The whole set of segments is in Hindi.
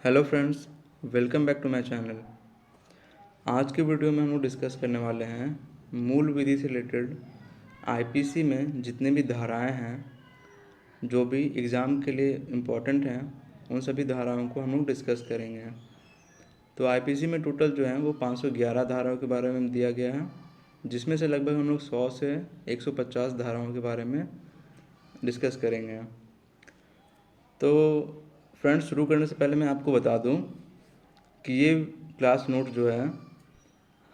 Hello friends, welcome back to my channel. आज के वीडियो में हम लोग डिस्कस करने वाले हैं मूल विधि से रिलेटेड आईपीसी में जितने भी धाराएं हैं जो भी एग्ज़ाम के लिए इम्पोर्टेंट हैं, उन सभी धाराओं को हम लोग डिस्कस करेंगे। तो आईपीसी में टोटल जो है वो 511 धाराओं के बारे में दिया गया है, जिसमें से लगभग हम लोग 100 से 150 धाराओं के बारे में डिस्कस करेंगे। तो फ्रेंड्स, शुरू करने से पहले मैं आपको बता दूं कि ये क्लास नोट जो है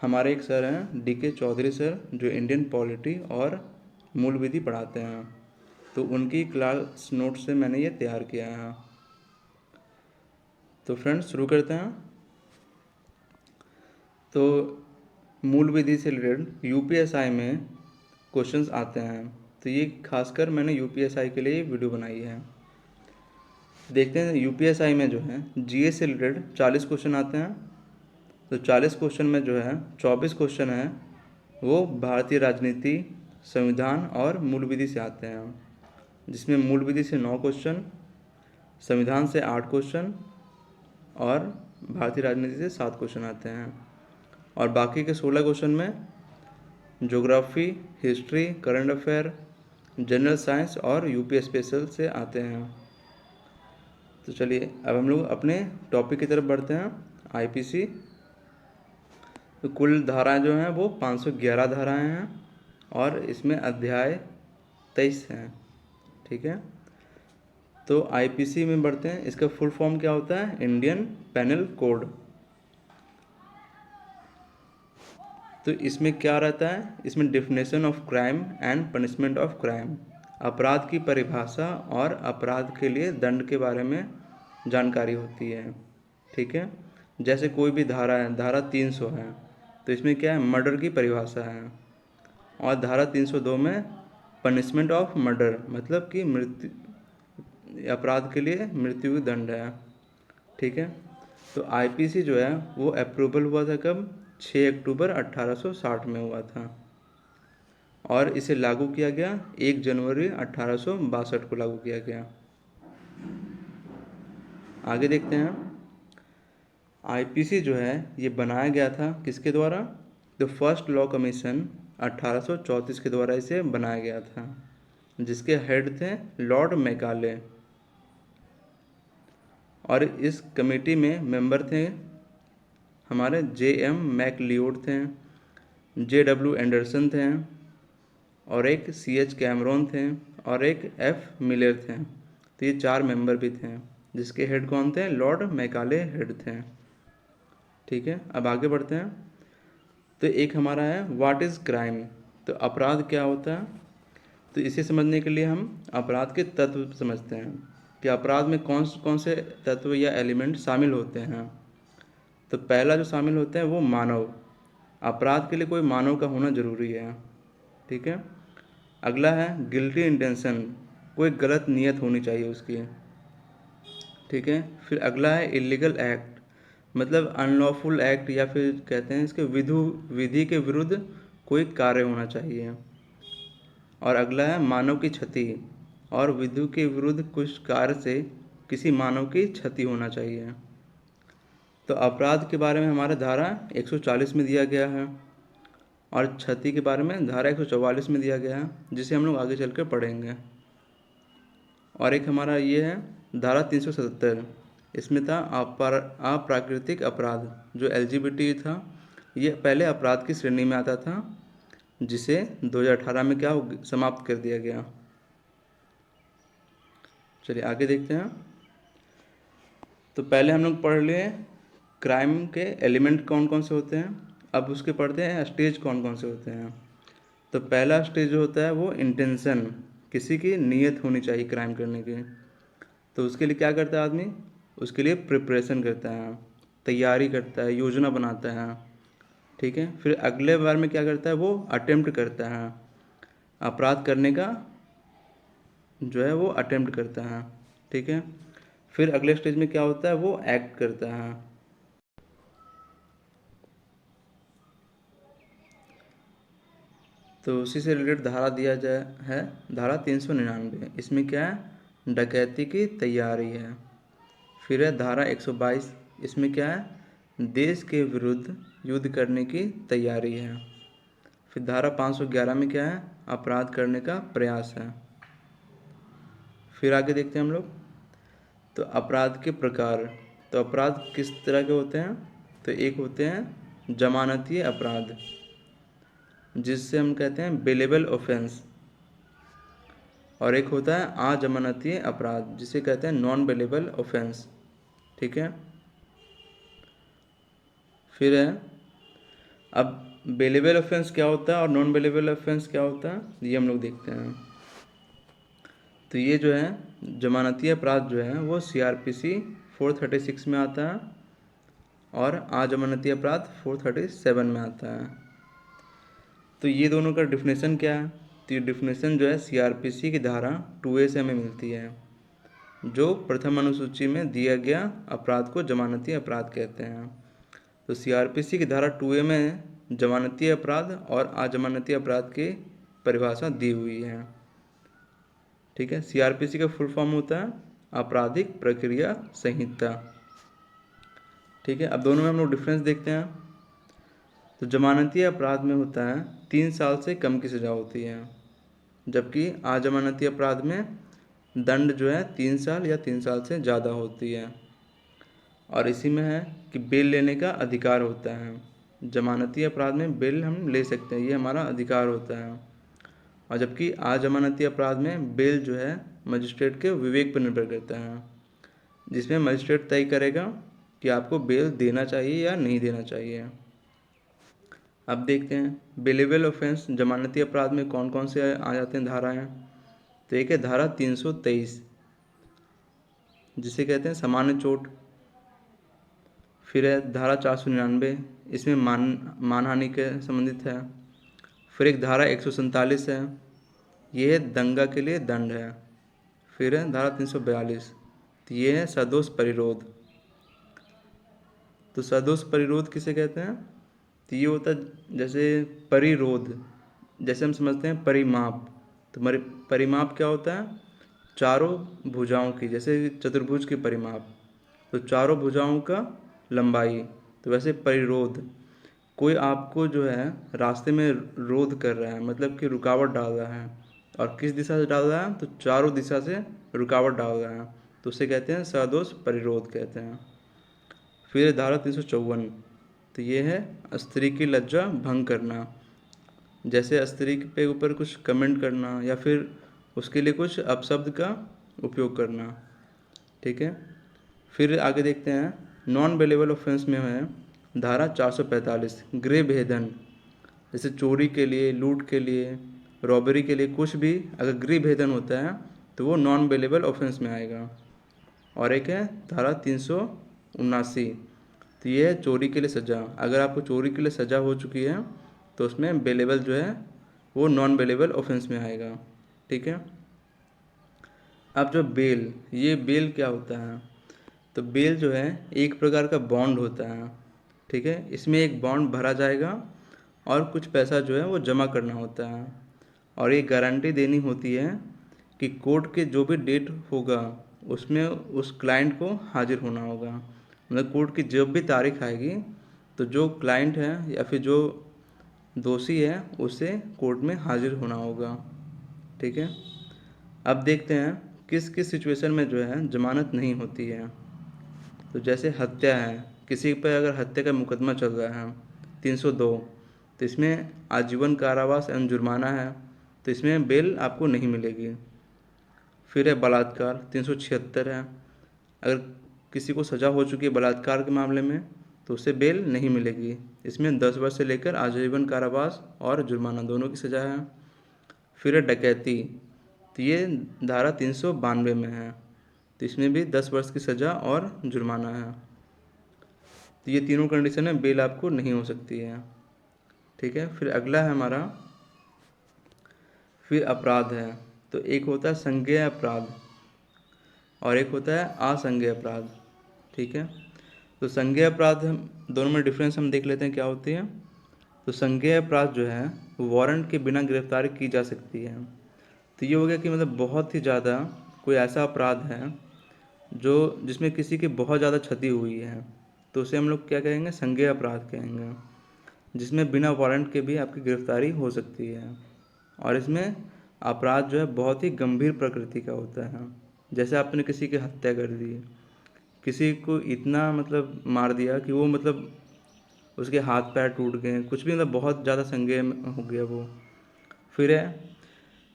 हमारे एक सर हैं डीके चौधरी सर, जो इंडियन पॉलिटी और मूल विधि पढ़ाते हैं। तो उनकी क्लास नोट से मैंने ये तैयार किया है। तो फ्रेंड्स, शुरू करते हैं। तो मूल विधि से रिलेटेड यूपीएसआई में क्वेश्चंस आते हैं, तो ये खासकर मैंने यूपीएसआई के लिए वीडियो बनाई है। देखते हैं यूपीएसआई में जो है जीएस से रिलेटेड 40 क्वेश्चन आते हैं। तो 40 क्वेश्चन में जो है 24 क्वेश्चन है वो भारतीय राजनीति, संविधान और मूल विधि से आते हैं, जिसमें मूल विधि से 9 क्वेश्चन, संविधान से 8 क्वेश्चन और भारतीय राजनीति से 7 क्वेश्चन आते हैं। और बाकी के 16 क्वेश्चन में geography, history, current affair, general science और यूपी स्पेशल से आते हैं। तो चलिए अब हम लोग अपने टॉपिक की तरफ बढ़ते हैं, आईपीसी। तो कुल धाराएं जो हैं वो 511 धाराएं हैं और इसमें अध्याय 23 हैं। ठीक है, तो आईपीसी में बढ़ते हैं। इसका फुल फॉर्म क्या होता है? Indian penal code. तो इसमें क्या रहता है? इसमें definition of crime and punishment of crime, अपराध की परिभाषा और अपराध के लिए दंड के बारे में जानकारी होती है। ठीक है, जैसे कोई भी धारा है, धारा 300 है, तो इसमें क्या है? मर्डर की परिभाषा है। और धारा 302 में पनिशमेंट ऑफ मर्डर, मतलब कि मृत्यु, अपराध के लिए मृत्यु की दंड है। ठीक है, तो आईपीसी जो है वो अप्रूवल हुआ था कब? 6 अक्टूबर 1860 में हुआ था और इसे लागू किया गया 1 जनवरी 1862 को लागू किया गया। आगे देखते हैं। आईपीसी जो है ये बनाया गया था किसके द्वारा? तो फर्स्ट लॉ कमीशन 1834 के द्वारा इसे बनाया गया था, जिसके हेड थे लॉर्ड मैकाले। और इस कमेटी में मेंबर थे हमारे जे.एम. मैकलियोड थे, जे.डब्ल्यू. एंडरसन थे और एक सी.एच. कैमरॉन थे और एक एफ. मिलर थे। तो ये 4 मेंबर भी थे, जिसके हेड कौन थे? लॉर्ड मैकाले हेड थे। ठीक है, अब आगे बढ़ते हैं। तो एक हमारा है व्हाट इज़ क्राइम, तो अपराध क्या होता है। तो इसे समझने के लिए हम अपराध के तत्व समझते हैं कि अपराध में कौन कौन से तत्व या एलिमेंट शामिल होते हैं। तो पहला जो शामिल होता है वो मानव, अपराध के लिए कोई मानव का होना जरूरी है। ठीक है, अगला है गिल्टी इंटेंशन, कोई गलत नीयत होनी चाहिए उसकी। ठीक है, फिर अगला है इलीगल एक्ट, मतलब अनलॉफुल एक्ट, या फिर कहते हैं इसके विधि के विरुद्ध कोई कार्य होना चाहिए। और अगला है मानव की क्षति, और विधि के विरुद्ध कुछ कार्य से किसी मानव की क्षति होना चाहिए। तो अपराध के बारे में हमारा धारा 140 में दिया गया है और क्षति के बारे में धारा 144 में दिया गया है, जिसे हम लोग आगे चलकर पढ़ेंगे। और एक हमारा ये है धारा 377, इसमें था अप्राकृतिक अपराध, जो एलजीबीटी था। ये पहले अपराध की श्रेणी में आता था, जिसे 2018 में क्या समाप्त कर दिया गया। चलिए आगे देखते हैं। तो पहले हम लोग पढ़ लिए क्राइम के एलिमेंट कौन कौन से होते हैं, अब उसके पढ़ते हैं स्टेज कौन कौन से होते हैं। तो पहला स्टेज जो होता है वो इंटेंशन, किसी की नीयत होनी चाहिए क्राइम करने की। तो उसके लिए क्या करता है आदमी? उसके लिए प्रिपरेशन करता है, तैयारी करता है, योजना बनाता है। ठीक है, फिर अगले बार में क्या करता है? वो अटेम्प्ट करता है, अपराध करने का जो है वो अटेम्प्ट करता है। ठीक है, फिर अगले स्टेज में क्या होता है? वो एक्ट करता है। तो उसी से रिलेटेड धारा दिया जाए है धारा 399, इसमें क्या है? डकैती की तैयारी है। फिर है धारा 122, इसमें क्या है, देश के विरुद्ध युद्ध करने की तैयारी है। फिर धारा 511 में क्या है, अपराध करने का प्रयास है। फिर आगे देखते हैं हम लोग, तो अपराध के प्रकार। तो अपराध किस तरह के होते हैं, तो एक होते हैं जमानतीय अपराध, जिससे हम कहते हैं बेलेबल ऑफेंस, और एक होता है अजमानतीय अपराध, जिसे कहते हैं नॉन बेलेबल ऑफेंस। ठीक है। फिर है, अब बेलेबल ऑफेंस क्या होता है और नॉन बेलेबल ऑफेंस क्या होता है, ये हम लोग देखते हैं। तो ये जो है जमानतीय अपराध जो है वो CRPC 436 में आता है, और अजमानतीय अपराध 437 में आता है। तो ये दोनों का डिफिनेशन क्या है, तो ये डिफिनेशन जो है CRPC की धारा 2A से हमें मिलती है, जो प्रथम अनुसूची में दिया गया अपराध को जमानतीय अपराध कहते हैं। तो CRPC की धारा 2A में जमानतीय अपराध और अजमानतीय अपराध की परिभाषा दी हुई है। ठीक है। CRPC का फुल फॉर्म होता है आपराधिक प्रक्रिया संहिता। ठीक है। अब दोनों में हम लोग डिफरेंस देखते हैं। तो जमानतीय अपराध में होता है 3 साल से कम की सज़ा होती है, जबकि अजमानतीय अपराध में दंड जो है 3 साल या 3 साल से ज़्यादा होती है। और इसी में है कि बेल लेने का अधिकार होता है। जमानती अपराध में बेल हम ले सकते हैं, ये हमारा अधिकार होता है। और जबकि अजमानती अपराध में बेल जो है मजिस्ट्रेट के विवेक पर निर्भर करता है, जिसमें मजिस्ट्रेट तय करेगा कि आपको बेल देना चाहिए या नहीं देना चाहिए। अब देखते हैं बेलेबल ऑफेंस जमानती अपराध में कौन कौन से आ जाते हैं धाराएं। तो एक है धारा 323, जिसे कहते हैं सामान्य चोट। फिर है धारा 499, इसमें मानहानि के संबंधित है। फिर एक धारा 147 है, ये है दंगा के लिए दंड है। फिर है धारा 342, तो ये है सदोष परिरोध। तो सदोष परिरोध किसे कहते हैं, तो ये होता है जैसे परिरोध, जैसे हम समझते हैं परिमाप। तो परिमाप क्या होता है, चारों भुजाओं की, जैसे चतुर्भुज की परिमाप, तो चारों भुजाओं का लंबाई। तो वैसे परिरोध, कोई आपको जो है रास्ते में रोध कर रहा है, मतलब कि रुकावट डाल रहा है, और किस दिशा से डाल रहा है, तो चारों दिशा से रुकावट डाल रहा है, तो उसे कहते हैं सदोष परिरोध कहते हैं। फिर धारा 354, तो ये है स्त्री की लज्जा भंग करना, जैसे स्त्री पे ऊपर कुछ कमेंट करना या फिर उसके लिए कुछ अपशब्द का उपयोग करना। ठीक है। फिर आगे देखते हैं नॉन बेलेबल ऑफेंस में है धारा 445 गृह भेदन, जैसे चोरी के लिए, लूट के लिए, रॉबरी के लिए कुछ भी अगर गृह भेदन होता है तो वो नॉन बेलेबल ऑफेंस में आएगा। और एक है धारा 379, तो ये है चोरी के लिए सज़ा। अगर आपको चोरी के लिए सज़ा हो चुकी है तो उसमें बेलेबल जो है वो नॉन बेलेबल ऑफेंस में आएगा। ठीक है। अब जो बेल, ये बेल क्या होता है, तो बेल जो है एक प्रकार का बॉन्ड होता है। ठीक है। इसमें एक बॉन्ड भरा जाएगा और कुछ पैसा जो है वो जमा करना होता है, और ये गारंटी देनी होती है कि कोर्ट के जो भी डेट होगा उसमें उस क्लाइंट को हाजिर होना होगा। मतलब कोर्ट की जब भी तारीख आएगी तो जो क्लाइंट है या फिर जो दोषी है उसे कोर्ट में हाजिर होना होगा। ठीक है। अब देखते हैं किस किस सिचुएशन में जो है जमानत नहीं होती है। तो जैसे हत्या है, किसी पर अगर हत्या का मुकदमा चल रहा है 302, तो इसमें आजीवन कारावास एवं जुर्माना है, तो इसमें बेल आपको नहीं मिलेगी। फिर है बलात्कार 376 है, अगर किसी को सज़ा हो चुकी है बलात्कार के मामले में तो उसे बेल नहीं मिलेगी। इसमें 10 वर्ष से लेकर आजीवन कारावास और जुर्माना दोनों की सज़ा है। फिर है डकैती, तो ये धारा 392 में है, तो इसमें भी 10 वर्ष की सज़ा और जुर्माना है। तो ये तीनों कंडीशन है, बेल आपको नहीं हो सकती है। ठीक है। फिर अगला है हमारा, फिर अपराध है। तो एक होता है संज्ञेय अपराध और एक होता है असंज्ञेय अपराध। ठीक है। तो संज्ञेय अपराध दोनों में डिफरेंस हम देख लेते हैं क्या होती है। तो संज्ञेय अपराध जो है वारंट के बिना गिरफ्तारी की जा सकती है। तो ये हो गया कि मतलब बहुत ही ज़्यादा कोई ऐसा अपराध है जो जिसमें किसी की बहुत ज़्यादा क्षति हुई है तो उसे हम लोग क्या कहेंगे, संज्ञेय अपराध कहेंगे, जिसमें बिना वारंट के भी आपकी गिरफ्तारी हो सकती है। और इसमें अपराध जो है बहुत ही गंभीर प्रकृति का होता है, जैसे आपने किसी की हत्या कर दी, किसी को इतना मतलब मार दिया कि वो मतलब उसके हाथ पैर टूट गए, कुछ भी मतलब बहुत ज़्यादा संज्ञेय हो गया वो। फिर है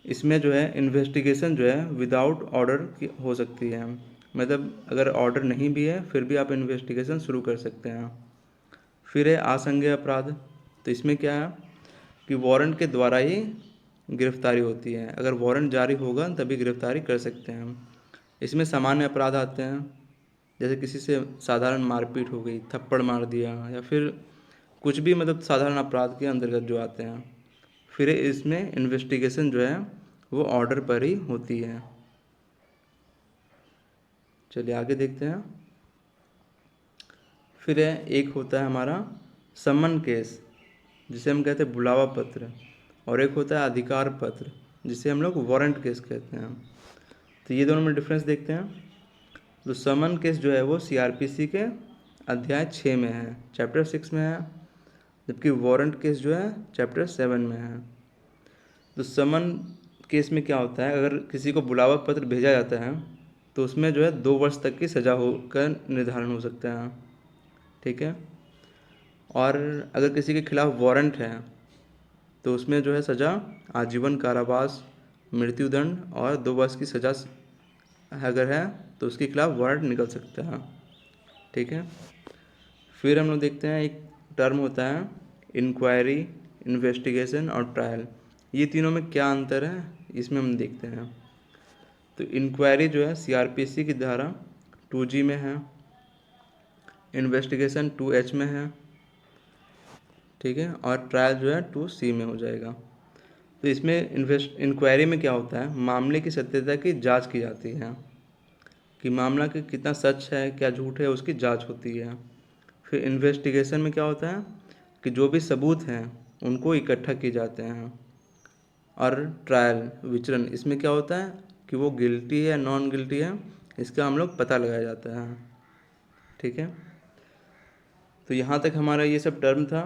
इसमें जो है इन्वेस्टिगेशन जो है विदाउट ऑर्डर की हो सकती है, मतलब अगर ऑर्डर नहीं भी है फिर भी आप इन्वेस्टिगेशन शुरू कर सकते हैं। फिर है आसंज्ञेय अपराध, तो इसमें क्या है कि वारंट के द्वारा ही गिरफ्तारी होती है, अगर वारंट जारी होगा तभी गिरफ्तारी कर सकते हैं। इसमें सामान्य अपराध आते हैं, जैसे किसी से साधारण मारपीट हो गई, थप्पड़ मार दिया, या फिर कुछ भी मतलब साधारण अपराध के अंतर्गत जो आते हैं। फिर इसमें इन्वेस्टिगेशन जो है वो ऑर्डर पर ही होती है। चलिए आगे देखते हैं। फिर है एक होता है हमारा समन केस, जिसे हम कहते हैं बुलावा पत्र, और एक होता है अधिकार पत्र, जिसे हम लोग वारंट केस कहते हैं। तो ये दोनों में डिफरेंस देखते हैं। तो समन केस जो है वो सीआरपीसी के अध्याय 6 में है, चैप्टर 6 में है, जबकि वारंट केस जो है चैप्टर 7 में है। तो समन केस में क्या होता है, अगर किसी को बुलावा पत्र भेजा जाता है तो उसमें जो है 2 वर्ष तक की सज़ा होकर निर्धारण हो सकता है, ठीक है। और अगर किसी के खिलाफ वारंट है तो उसमें जो है सज़ा आजीवन कारावास, मृत्युदंड और 2 वर्ष की सज़ा अगर है तो उसके खिलाफ वारंट निकल सकता है, ठीक है। फिर हम लोग देखते हैं एक टर्म होता है इंक्वायरी, इन्वेस्टिगेशन और ट्रायल। ये तीनों में क्या अंतर है इसमें हम देखते हैं। तो इंक्वायरी जो है सीआरपीसी की धारा 2G में है, इन्वेस्टिगेशन 2H में है, ठीक है, और ट्रायल जो है 2C में हो जाएगा। तो इसमें इंक्वायरी में क्या होता है, मामले की सत्यता की जांच की जाती है, कि मामला कि कितना सच है क्या झूठ है उसकी जांच होती है। फिर इन्वेस्टिगेशन में क्या होता है कि जो भी सबूत हैं उनको इकट्ठा किए जाते हैं। और ट्रायल विचरण, इसमें क्या होता है कि वो गिल्टी है नॉन गिल्टी है इसका हम लोग पता लगाया जाता है, ठीक है। तो यहाँ तक हमारा ये सब टर्म था।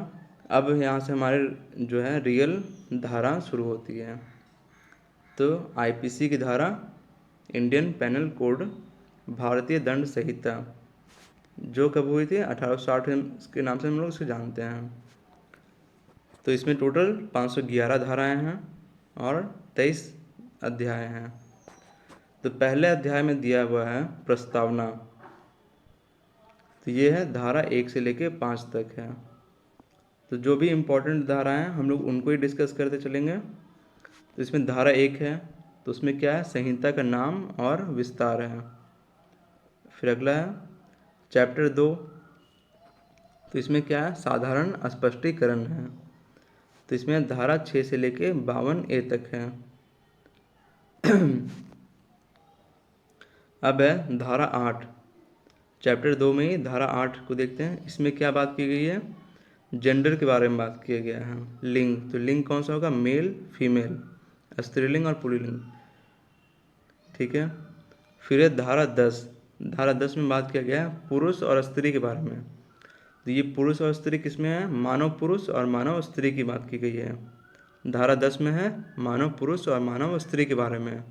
अब यहाँ से हमारे जो है रियल धारा शुरू होती है। तो आईपीसी की धारा, इंडियन पेनल कोड, भारतीय दंड संहिता, जो कब हुई थी 1860 के नाम से हम लोग उसे जानते हैं। तो इसमें टोटल 511 धाराएं हैं और 23 अध्याय हैं। तो पहले अध्याय में दिया हुआ है प्रस्तावना, तो ये है धारा 1 से लेके 5 तक है। तो जो भी इम्पोर्टेंट धाराएं हैं हम लोग उनको ही डिस्कस करते चलेंगे। तो इसमें धारा 1 है तो उसमें क्या है, संहिता का नाम और विस्तार है। फिर अगला है चैप्टर 2, तो इसमें क्या है, साधारण स्पष्टीकरण है। तो इसमें धारा 6 से लेके 52A तक है। अब है धारा 8, चैप्टर 2 में ही धारा 8 को देखते हैं। इसमें क्या बात की गई है, जेंडर के बारे में बात किया गया है। लिंग, तो लिंग कौन सा होगा, मेल फीमेल, स्त्रीलिंग और पुल्लिंग, ठीक है। फिर है धारा 10, धारा 10 में बात किया गया है पुरुष और स्त्री के बारे में। तो ये पुरुष और स्त्री किसमें है, मानव पुरुष और मानव स्त्री की बात की गई है। धारा 10 में है मानव पुरुष और मानव स्त्री के बारे में।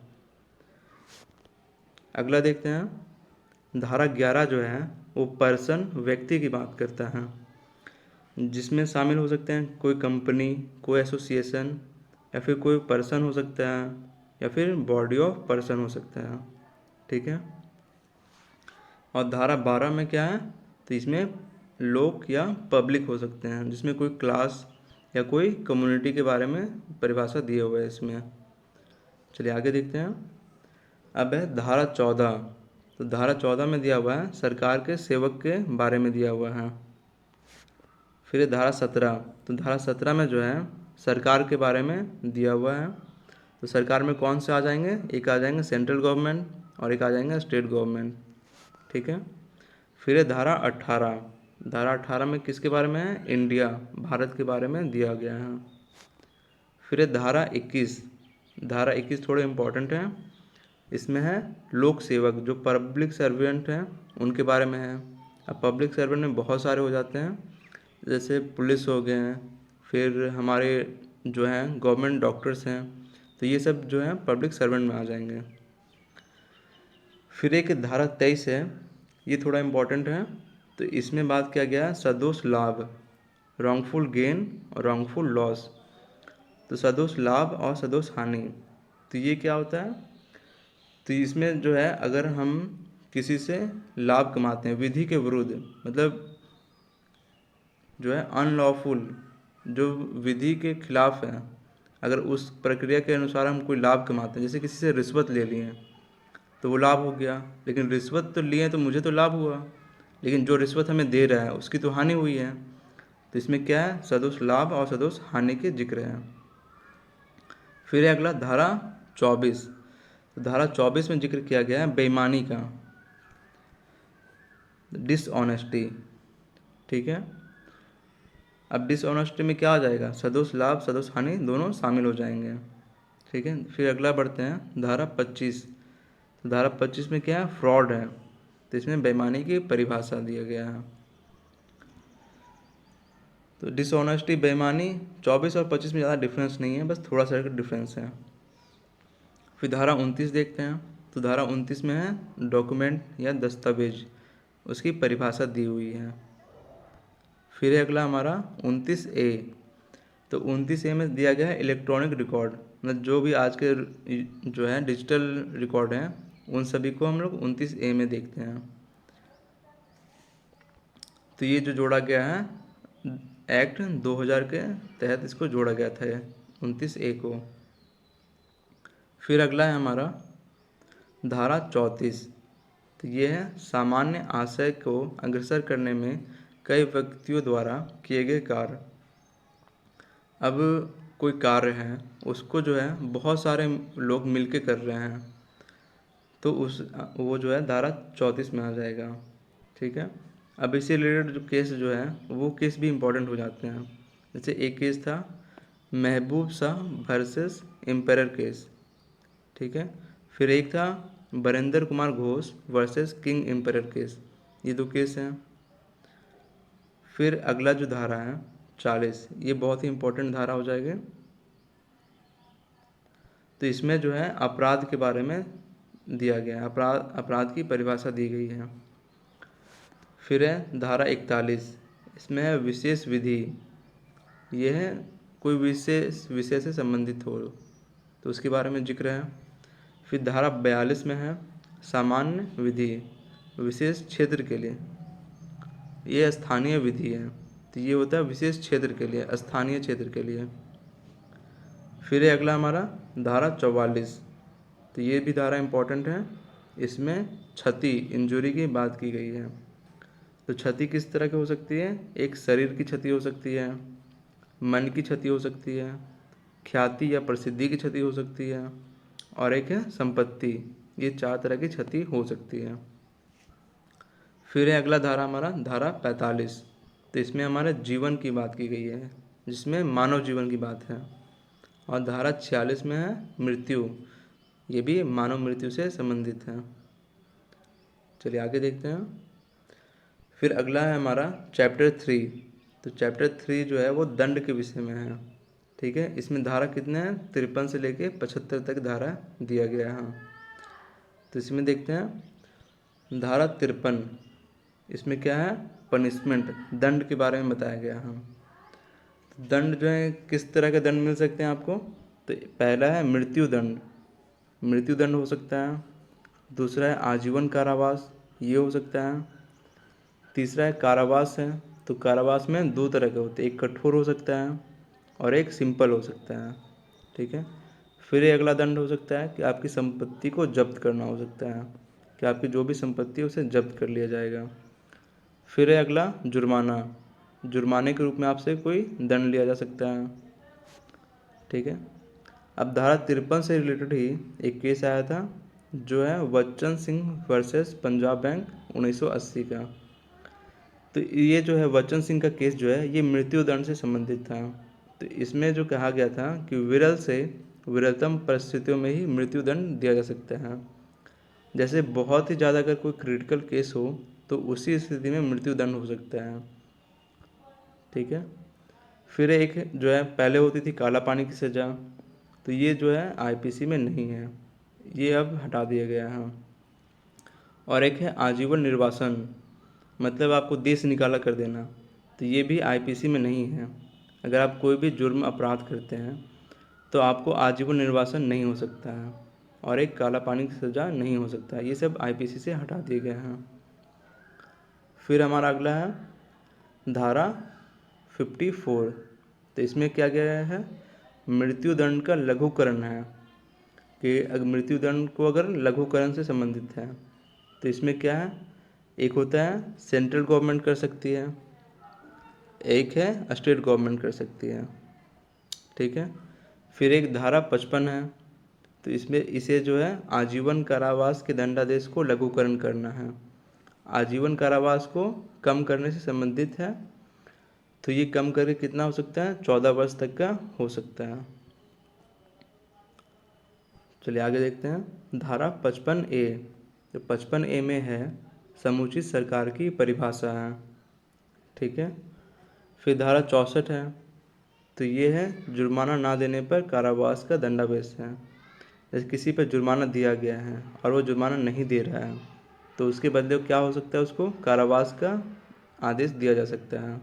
अगला देखते हैं धारा 11 जो है वो पर्सन, व्यक्ति की बात करता है, जिसमें शामिल हो सकते हैं कोई कंपनी, कोई एसोसिएशन, या फिर कोई पर्सन हो सकता है, या फिर बॉडी ऑफ पर्सन हो सकता है, ठीक है। और धारा 12 में क्या है, तो इसमें लोग या पब्लिक हो सकते हैं, जिसमें कोई क्लास या कोई कम्युनिटी के बारे में परिभाषा दिए हुए है इसमें। चलिए आगे देखते हैं। अब है धारा 14, तो धारा 14 में दिया हुआ है सरकार के सेवक के बारे में दिया हुआ है। फिर धारा 17, तो धारा 17 में जो है सरकार के बारे में दिया हुआ है। तो सरकार में कौन से आ जाएंगे, एक आ जाएंगे सेंट्रल गवर्नमेंट और एक आ जाएंगे स्टेट गवर्नमेंट, ठीक है। फिर धारा 18, धारा 18 में किसके बारे में है, इंडिया, भारत के बारे में दिया गया है। फिर धारा 21, धारा 21 थोड़े इम्पोर्टेंट है। इसमें है लोक सेवक, जो पब्लिक सर्वेंट हैं उनके बारे में है। अब पब्लिक सर्वेंट में बहुत सारे हो जाते हैं, जैसे पुलिस हो गए हैं, फिर हमारे जो हैं गवर्नमेंट डॉक्टर्स हैं, तो ये सब जो हैं पब्लिक सर्वेंट में आ जाएंगे। फिर एक धारा 23 है, ये थोड़ा इम्पोर्टेंट है। तो इसमें बात किया गया है सदोष लाभ, रॉन्गफुल गेन और रॉन्गफुल लॉस। तो सदोष लाभ और सदोष हानि, तो ये क्या होता है? तो इसमें जो है अगर हम किसी से लाभ कमाते हैं विधि के विरुद्ध, मतलब जो है अनलॉफुल, जो विधि के खिलाफ है, अगर उस प्रक्रिया के अनुसार हम कोई लाभ कमाते हैं, जैसे किसी से रिश्वत ले लिए तो वो लाभ हो गया, लेकिन रिश्वत तो लिए तो मुझे तो लाभ हुआ, लेकिन जो रिश्वत हमें दे रहा है उसकी तो हानि हुई है। तो इसमें क्या है? सदोष लाभ और सदोष हानि के जिक्र है। फिर है अगला धारा 24। तो धारा 24 में जिक्र किया गया है बेईमानी का, डिसऑनेस्टी। ठीक है, अब डिसऑनेस्टी में क्या आ जाएगा? सदोष लाभ सदोष हानि दोनों शामिल हो जाएंगे। ठीक है, फिर अगला बढ़ते हैं धारा 25। तो धारा 25 में क्या है? फ्रॉड है। तो इसमें बेईमानी की परिभाषा दिया गया है। तो डिसऑनेस्टी, बेईमानी 24 और 25 में ज़्यादा डिफरेंस नहीं है, बस थोड़ा सा डिफरेंस है। फिर धारा 29 देखते हैं। तो धारा 29 में है डॉक्यूमेंट या दस्तावेज, उसकी परिभाषा दी हुई है। फिर है अगला हमारा 29A। तो 29A में दिया गया है इलेक्ट्रॉनिक रिकॉर्ड, मतलब जो भी आज के जो है डिजिटल रिकॉर्ड हैं उन सभी को हम लोग 29A में देखते हैं। तो ये जो जोड़ा गया है एक्ट 2000 के तहत इसको जोड़ा गया था 29A को। फिर अगला है हमारा धारा 34। तो ये है सामान्य आशय को अग्रसर करने में कई व्यक्तियों द्वारा किए गए कार्य। अब कोई कार्य है उसको जो है बहुत सारे लोग मिलके कर रहे हैं, तो वो जो है धारा 34 में आ जाएगा। ठीक है, अब इससे रिलेटेड जो केस जो है वो केस भी इम्पोर्टेंट हो जाते हैं। जैसे एक केस था महबूब शाह वर्सेस एम्पायर केस। ठीक है, फिर एक था Barendra Kumar Ghosh versus king empire case, ये दो केस हैं। फिर अगला जो धारा है 40, ये बहुत ही इम्पोर्टेंट धारा हो जाएगी। तो इसमें जो है अपराध के बारे में दिया गया है, अपराध की परिभाषा दी गई है। फिर है धारा 41, इसमें है विशेष विधि, यह है कोई विशेष विषय से संबंधित हो तो उसके बारे में जिक्र है। फिर धारा 42 में है सामान्य विधि, विशेष क्षेत्र के लिए, ये स्थानीय विधि है, तो ये होता है विशेष क्षेत्र के लिए, स्थानीय क्षेत्र के लिए। फिर है अगला हमारा धारा 44। तो ये भी धारा इम्पोर्टेंट है, इसमें क्षति इंजुरी की बात की गई है। तो क्षति किस तरह की हो सकती है? एक शरीर की क्षति हो सकती है, मन की क्षति हो सकती है, ख्याति या प्रसिद्धि की क्षति हो सकती है, और एक है संपत्ति। ये 4 तरह की क्षति हो सकती है। फिर है अगला धारा हमारा धारा 45। तो इसमें हमारे जीवन की बात की गई है, जिसमें मानव जीवन की बात है। और धारा 46 में है मृत्यु, ये भी मानव मृत्यु से संबंधित है। चलिए आगे देखते हैं। फिर अगला है हमारा चैप्टर 3। तो चैप्टर 3 जो है वो दंड के विषय में है। ठीक है, इसमें धारा कितने हैं? 53 से लेके 75 तक धारा दिया गया है। तो इसमें देखते हैं धारा 53, इसमें क्या है? पनिशमेंट, दंड के बारे में बताया गया है। दंड जो है किस तरह के दंड मिल सकते हैं आपको? तो पहला है मृत्यु दंड, मृत्यु दंड हो सकता है। दूसरा है आजीवन कारावास, ये हो सकता है। तीसरा है कारावास है, तो कारावास में 2 तरह के होते हैं, एक कठोर हो सकता है और एक सिंपल हो सकता है। ठीक है, फिर ये अगला दंड हो सकता है कि आपकी संपत्ति को जब्त करना हो सकता है, कि आपकी जो भी संपत्ति है उसे जब्त कर लिया जाएगा। फिर है अगला जुर्माना, जुर्माने के रूप में आपसे कोई दंड लिया जा सकता है। ठीक है, अब धारा 53 से रिलेटेड ही एक केस आया था जो है बच्चन सिंह वर्सेस पंजाब बैंक 1980 का। तो ये जो है बच्चन सिंह का केस जो है ये मृत्यु दंड से संबंधित था। तो इसमें जो कहा गया था कि विरल से विरलतम परिस्थितियों में ही मृत्यु दंड दिया जा सकता है। जैसे बहुत ही ज़्यादा अगर कोई क्रिटिकल केस हो तो उसी स्थिति में मृत्युदंड हो सकता है। ठीक है। फिर एक जो है पहले होती थी काला पानी की सज़ा, तो ये जो है आईपीसी में नहीं है, ये अब हटा दिया गया है। और एक है आजीवन निर्वासन, मतलब आपको देश निकाला कर देना, तो ये भी आईपीसी में नहीं है। अगर आप कोई भी जुर्म अपराध करते हैं तो आपको आजीवन निर्वासन नहीं हो सकता है, और एक काला पानी की सज़ा नहीं हो सकता है। ये सब आईपीसी से हटा दिए गए हैं। फिर हमारा अगला है धारा 54। तो इसमें क्या गया है, मृत्युदंड का लघुकरण है, कि अगर मृत्युदंड को अगर लघुकरण से संबंधित है तो इसमें क्या है, एक होता है सेंट्रल गवर्नमेंट कर सकती है, एक है स्टेट गवर्नमेंट कर सकती है। ठीक है। फिर एक धारा 55 है, तो इसमें इसे जो है आजीवन कारावास के दंडादेश को लघुकरण करना है, आजीवन कारावास को कम करने से संबंधित है। तो ये कम करके कितना हो सकता है, 14 वर्ष तक का हो सकता है। चलिए आगे देखते हैं धारा 55A। तो 55A में है समुचित सरकार की परिभाषा है। ठीक है। फिर धारा 64 है, तो ये है जुर्माना ना देने पर कारावास का दंडादेश है। जैसे किसी पर जुर्माना दिया गया है और वो जुर्माना नहीं दे रहा है, तो उसके बदले क्या हो सकता है, उसको कारावास का आदेश दिया जा सकता है।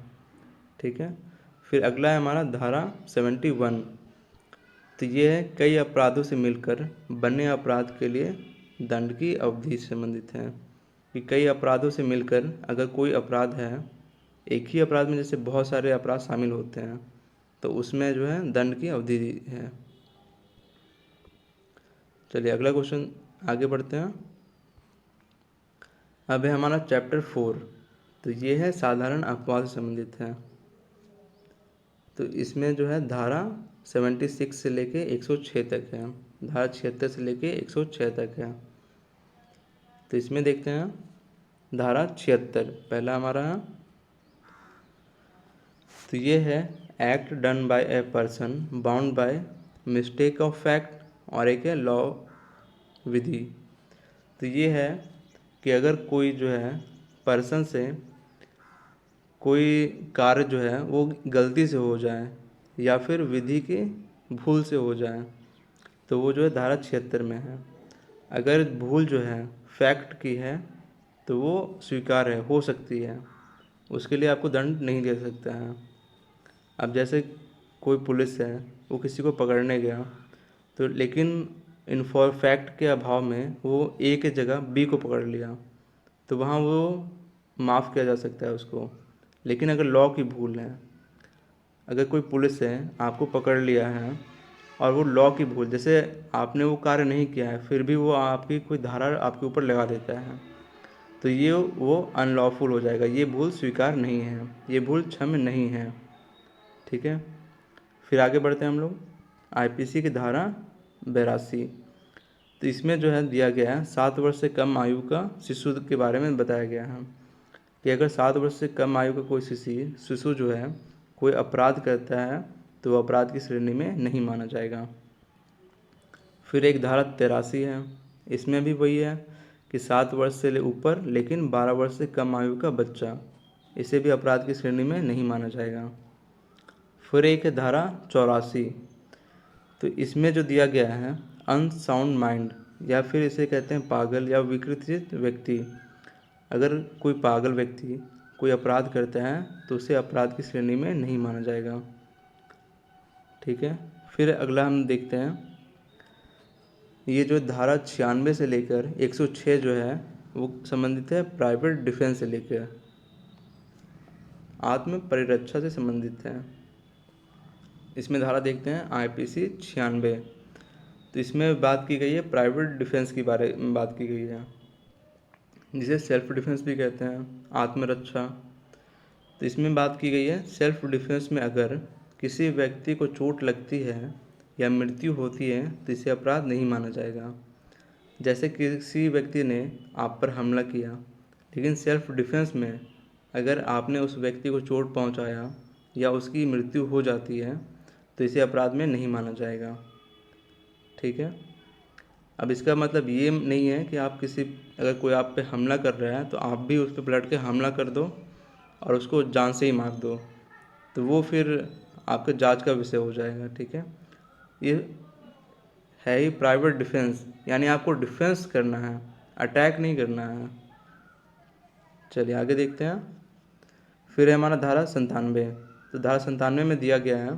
ठीक है। फिर अगला है हमारा धारा 71। तो ये है कई अपराधों से मिलकर बने अपराध के लिए दंड की अवधि से संबंधित है, कि कई अपराधों से मिलकर अगर कोई अपराध है, एक ही अपराध में जैसे बहुत सारे अपराध शामिल होते हैं, तो उसमें जो है दंड की अवधि है। चलिए अगला क्वेश्चन आगे बढ़ते हैं। अब है हमारा चैप्टर 4। तो ये है साधारण अपवाद से संबंधित है। तो इसमें जो है धारा 76 से लेके 106 तक है, धारा 76 से लेके 106 तक है। तो इसमें देखते हैं धारा 76 पहला हमारा है, तो ये है act done by a person bound by mistake of fact, और एक है लॉ विधि। तो ये है कि अगर कोई जो है पर्सन से कोई कार्य जो है वो गलती से हो जाए या फिर विधि की भूल से हो जाए, तो वो जो है धारा 76 में है। अगर भूल जो है फैक्ट की है तो वो स्वीकार है, हो सकती है, उसके लिए आपको दंड नहीं दे सकता है। अब जैसे कोई पुलिस है, वो किसी को पकड़ने गया, तो लेकिन इन्फॉर फैक्ट के अभाव में वो ए के जगह बी को पकड़ लिया, तो वहाँ वो माफ़ किया जा सकता है उसको। लेकिन अगर लॉ की भूल है, अगर कोई पुलिस है आपको पकड़ लिया है और वो लॉ की भूल, जैसे आपने वो कार्य नहीं किया है फिर भी वो आपकी कोई धारा आपके ऊपर लगा देता है, तो ये वो अनलॉफुल हो जाएगा, ये भूल स्वीकार नहीं है, ये भूल क्षम्य नहीं है। ठीक है। फिर आगे बढ़ते हैं हम लोग आईपीसी की धारा 82। तो इसमें जो है दिया गया है 7 वर्ष से कम आयु का शिशु के बारे में बताया गया है, कि अगर 7 वर्ष से कम आयु का कोई शिशु जो है कोई अपराध करता है तो वह अपराध की श्रेणी में नहीं माना जाएगा। फिर एक धारा 83 है, इसमें भी वही है कि 7 वर्ष से ऊपर लेकिन 12 वर्ष से कम आयु का बच्चा, इसे भी अपराध की श्रेणी में नहीं माना जाएगा। फिर एक है धारा 84। तो इसमें जो दिया गया है अनसाउंड माइंड, या फिर इसे कहते हैं पागल या विकृत व्यक्ति, अगर कोई पागल व्यक्ति कोई अपराध करता है तो उसे अपराध की श्रेणी में नहीं माना जाएगा। ठीक है। फिर अगला हम देखते हैं, ये जो धारा 96 से लेकर 106 जो है वो संबंधित है प्राइवेट डिफेंस से लेकर आत्म परिरक्षा से संबंधित है। इसमें धारा देखते हैं आईपीसी 96। तो इसमें बात की गई है प्राइवेट डिफेंस की बारे में बात की गई है, जिसे सेल्फ डिफेंस भी कहते हैं, आत्मरक्षा। तो इसमें बात की गई है सेल्फ डिफेंस में अगर किसी व्यक्ति को चोट लगती है या मृत्यु होती है तो इसे अपराध नहीं माना जाएगा। जैसे किसी व्यक्ति ने आप पर हमला किया, लेकिन सेल्फ डिफेंस में अगर आपने उस व्यक्ति को चोट पहुंचाया या उसकी मृत्यु हो जाती है तो इसे अपराध में नहीं माना जाएगा। ठीक है। अब इसका मतलब ये नहीं है कि आप किसी, अगर कोई आप पे हमला कर रहा है तो आप भी उस पर पलट के हमला कर दो और उसको जान से ही मार दो, तो वो फिर आपके जांच का विषय हो जाएगा। ठीक है, ये है ही प्राइवेट डिफेंस, यानी आपको डिफेंस करना है, अटैक नहीं करना है। चलिए आगे देखते हैं। फिर है हमारा धारा 97। तो धारा 97 में दिया गया है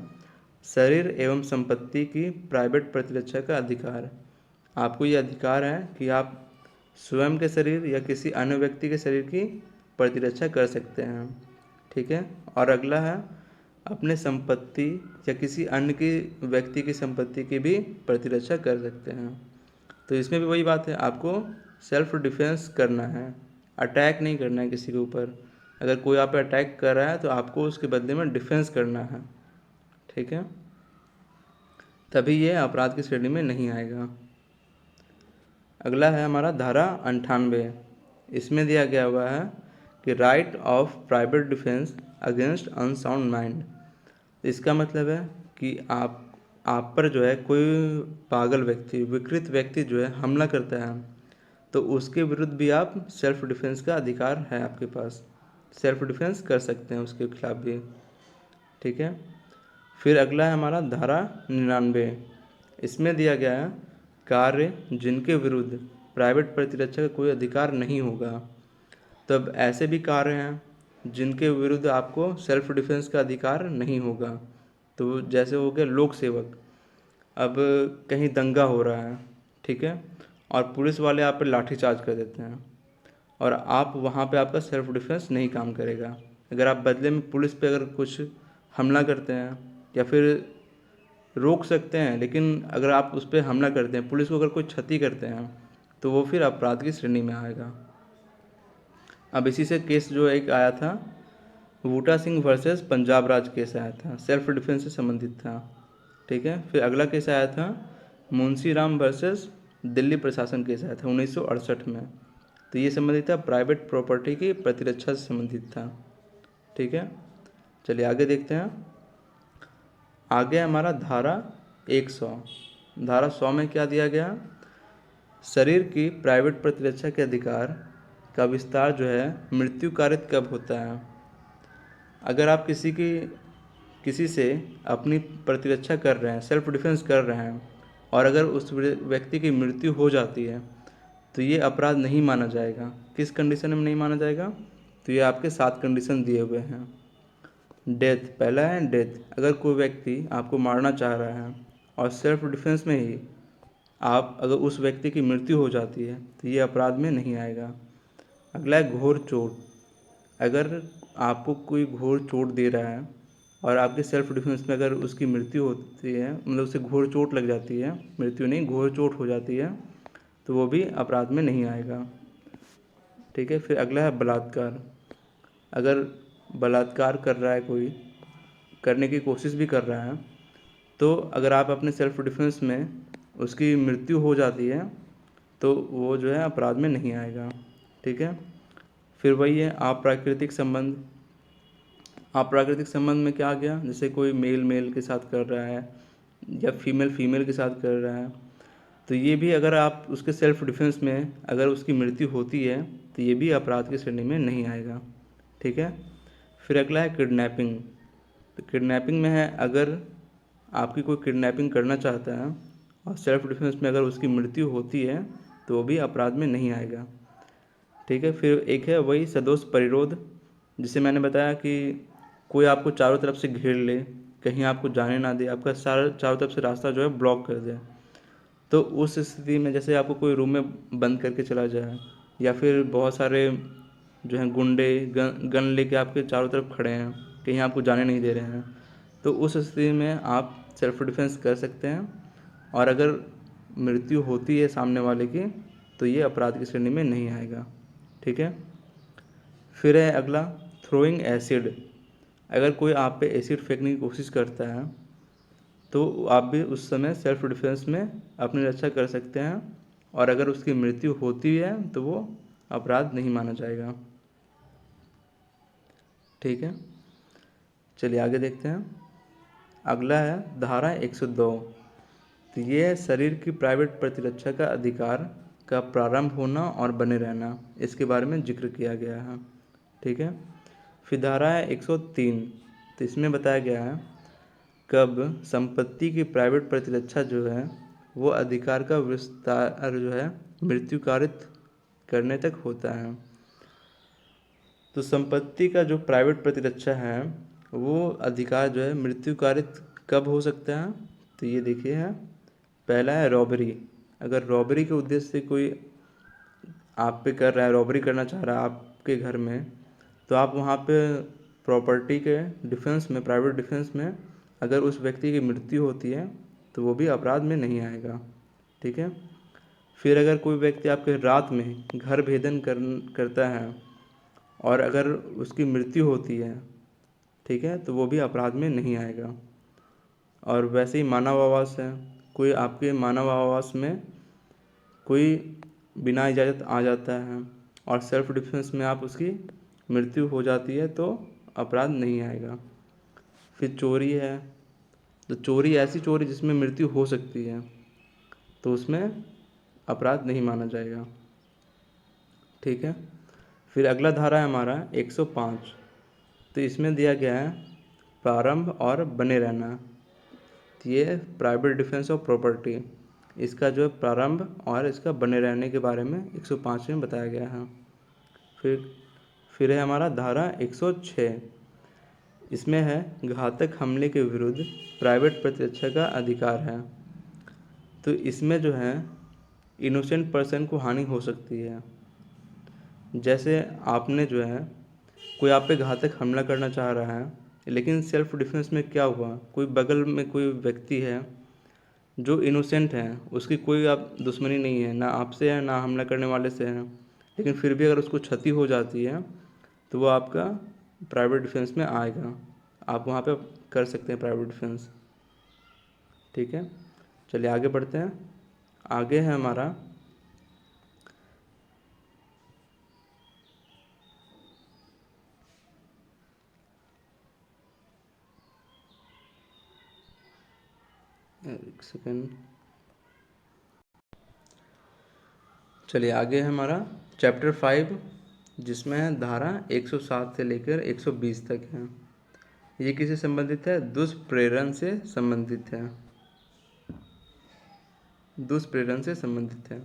शरीर एवं संपत्ति की प्राइवेट प्रतिरक्षा का अधिकार। आपको ये अधिकार है कि आप स्वयं के शरीर या किसी अन्य व्यक्ति के शरीर की प्रतिरक्षा कर सकते हैं। ठीक है, और अगला है अपने संपत्ति या किसी अन्य की व्यक्ति की संपत्ति की भी प्रतिरक्षा कर सकते हैं। तो इसमें भी वही बात है, आपको सेल्फ डिफेंस करना है, अटैक नहीं करना है किसी के ऊपर। अगर कोई आप पे अटैक कर रहा है तो आपको उसके बदले में डिफेंस करना है। ठीक है, तभी ये अपराध की श्रेणी में नहीं आएगा। अगला है हमारा धारा 98। इसमें दिया गया हुआ है कि right of private defence against unsound mind. इसका मतलब है कि आप पर जो है कोई पागल व्यक्ति, विकृत व्यक्ति जो है हमला करता है, तो उसके विरुद्ध भी आप सेल्फ डिफेंस का अधिकार है आपके पास, सेल्फ डिफेंस कर सकते हैं उसके खिलाफ भी। ठीक है, फिर अगला है हमारा धारा 99। इसमें दिया गया है कार्य जिनके विरुद्ध प्राइवेट प्रतिरक्षा का कोई अधिकार नहीं होगा। तब ऐसे भी कार्य हैं जिनके विरुद्ध आपको सेल्फ डिफेंस का अधिकार नहीं होगा। तो जैसे हो गया लोक सेवक। अब कहीं दंगा हो रहा है, ठीक है, और पुलिस वाले आप पे लाठीचार्ज कर देते हैं और आप वहाँ पे आपका सेल्फ डिफेंस नहीं काम करेगा। अगर आप बदले में पुलिस पे अगर कुछ हमला करते हैं या फिर रोक सकते हैं, लेकिन अगर आप उस पर हमला करते हैं, पुलिस को अगर कोई क्षति करते हैं, तो वो फिर अपराध की श्रेणी में आएगा। अब इसी से केस जो एक आया था, बूटा सिंह वर्सेस पंजाब राज केस आया था, सेल्फ डिफेंस से संबंधित था। ठीक है, फिर अगला केस आया था मुंशी राम वर्सेस दिल्ली प्रशासन केस आया था 1968 में। तो ये संबंधित था प्राइवेट प्रॉपर्टी की प्रतिरक्षा से संबंधित था। ठीक है, चलिए आगे देखते हैं। आगे हमारा धारा 100। धारा 100 में क्या दिया गया, शरीर की प्राइवेट प्रतिरक्षा के अधिकार का विस्तार जो है मृत्यु कारित कब होता है। अगर आप किसी से अपनी प्रतिरक्षा कर रहे हैं, सेल्फ डिफेंस कर रहे हैं, और अगर उस व्यक्ति की मृत्यु हो जाती है तो ये अपराध नहीं माना जाएगा। किस कंडीशन में नहीं माना जाएगा, तो ये आपके 7 कंडीशन दिए हुए हैं। डेथ, पहला है डेथ, अगर कोई व्यक्ति आपको मारना चाह रहा है और सेल्फ डिफेंस में ही आप अगर उस व्यक्ति की मृत्यु हो जाती है तो ये अपराध में नहीं आएगा। अगला है घोर चोट, अगर आपको कोई घोर चोट दे रहा है और आपके सेल्फ डिफेंस में अगर उसकी मृत्यु होती है, मतलब उसे घोर चोट लग जाती है, मृत्यु नहीं घोर चोट हो जाती है, तो वो भी अपराध में नहीं आएगा। ठीक है, फिर अगला है बलात्कार, अगर बलात्कार कर रहा है कोई, करने की कोशिश भी कर रहा है, तो अगर आप अपने सेल्फ डिफेंस में उसकी मृत्यु हो जाती है तो वो जो है अपराध में नहीं आएगा। ठीक है, फिर वही है अप्राकृतिक संबंध। अप्राकृतिक संबंध में क्या आ गया, जैसे कोई मेल मेल के साथ कर रहा है या फीमेल फीमेल के साथ कर रहा है, तो ये भी अगर आप उसके सेल्फ डिफेंस में अगर उसकी मृत्यु होती है तो ये भी अपराध की श्रेणी में नहीं आएगा। ठीक है, फिर अगला है किडनैपिंग। तो किडनैपिंग में है अगर आपकी कोई किडनैपिंग करना चाहता है और सेल्फ डिफेंस में अगर उसकी मृत्यु होती है तो वो भी अपराध में नहीं आएगा। ठीक है, फिर एक है वही सदोष परिरोध, जिसे मैंने बताया कि कोई आपको चारों तरफ से घेर ले, कहीं आपको जाने ना दे, आपका सारा चारों तरफ से रास्ता जो है ब्लॉक कर दे, तो उस स्थिति में जैसे आपको कोई रूम में बंद करके चला जाए या फिर बहुत सारे जो हैं गुंडे गन लेके आपके चारों तरफ खड़े हैं, कहीं आपको जाने नहीं दे रहे हैं, तो उस स्थिति में आप सेल्फ डिफेंस कर सकते हैं, और अगर मृत्यु होती है सामने वाले की तो ये अपराध की श्रेणी में नहीं आएगा। ठीक है, फिर है अगला थ्रोइंग एसिड, अगर कोई आप पे एसिड फेंकने की कोशिश करता है तो आप भी उस समय सेल्फ डिफेंस में अपनी रक्षा कर सकते हैं, और अगर उसकी मृत्यु होती है तो वो अपराध नहीं माना जाएगा। ठीक है, चलिए आगे देखते हैं। अगला है धारा 102। तो ये है शरीर की प्राइवेट प्रतिरक्षा का अधिकार का प्रारंभ होना और बने रहना, इसके बारे में जिक्र किया गया है। ठीक है। फिर धारा है 103, तो इसमें बताया गया है कब संपत्ति की प्राइवेट प्रतिरक्षा जो है वो अधिकार का विस्तार जो है मृत्यु कारित करने तक होता है। तो संपत्ति का जो प्राइवेट प्रतिरक्षा है वो अधिकार जो है मृत्यु कारित कब हो सकता है, तो ये देखिए है, पहला है रॉबरी। अगर रॉबरी के उद्देश्य से कोई आप पे कर रहा है, रॉबरी करना चाह रहा है आपके घर में, तो आप वहाँ पे प्रॉपर्टी के डिफेंस में, प्राइवेट डिफेंस में अगर उस व्यक्ति की मृत्यु होती है तो वो भी अपराध में नहीं आएगा। ठीक है। फिर अगर कोई व्यक्ति आपके रात में घर भेदन करता है और अगर उसकी मृत्यु होती है, ठीक है, तो वो भी अपराध में नहीं आएगा। और वैसे ही मानव आवास है, कोई आपके मानव आवास में कोई बिना इजाज़त आ जाता है और सेल्फ डिफेंस में आप उसकी मृत्यु हो जाती है तो अपराध नहीं आएगा। फिर चोरी है, तो चोरी ऐसी चोरी जिसमें मृत्यु हो सकती है तो उसमें अपराध नहीं माना जाएगा। ठीक है। फिर अगला धारा है हमारा 105, तो इसमें दिया गया है प्रारंभ और बने रहना। तो ये प्राइवेट डिफेंस ऑफ प्रॉपर्टी, इसका जो है प्रारंभ और इसका बने रहने के बारे में 105 में बताया गया है। फिर है हमारा धारा 106, इसमें है घातक हमले के विरुद्ध प्राइवेट प्रतिरक्षा का अधिकार है। तो इसमें जो है इनोसेंट पर्सन को हानि हो सकती है। जैसे आपने जो है कोई आप पे घातक हमला करना चाह रहा है, लेकिन सेल्फ डिफेंस में क्या हुआ, कोई बगल में कोई व्यक्ति है जो इनोसेंट है, उसकी कोई आप दुश्मनी नहीं है, ना आपसे है ना हमला करने वाले से है, लेकिन फिर भी अगर उसको क्षति हो जाती है तो वो आपका प्राइवेट डिफेंस में आएगा, आप वहाँ पे कर सकते हैं प्राइवेट डिफेंस। ठीक है। चलिए आगे बढ़ते हैं। आगे है हमारा एक सेकेंड, चलिए आगे है हमारा चैप्टर 5, जिसमें है धारा 107 से लेकर 120 तक है। ये किससे संबंधित है, दुष्प्रेरण से संबंधित है, दुष्प्रेरण से संबंधित है।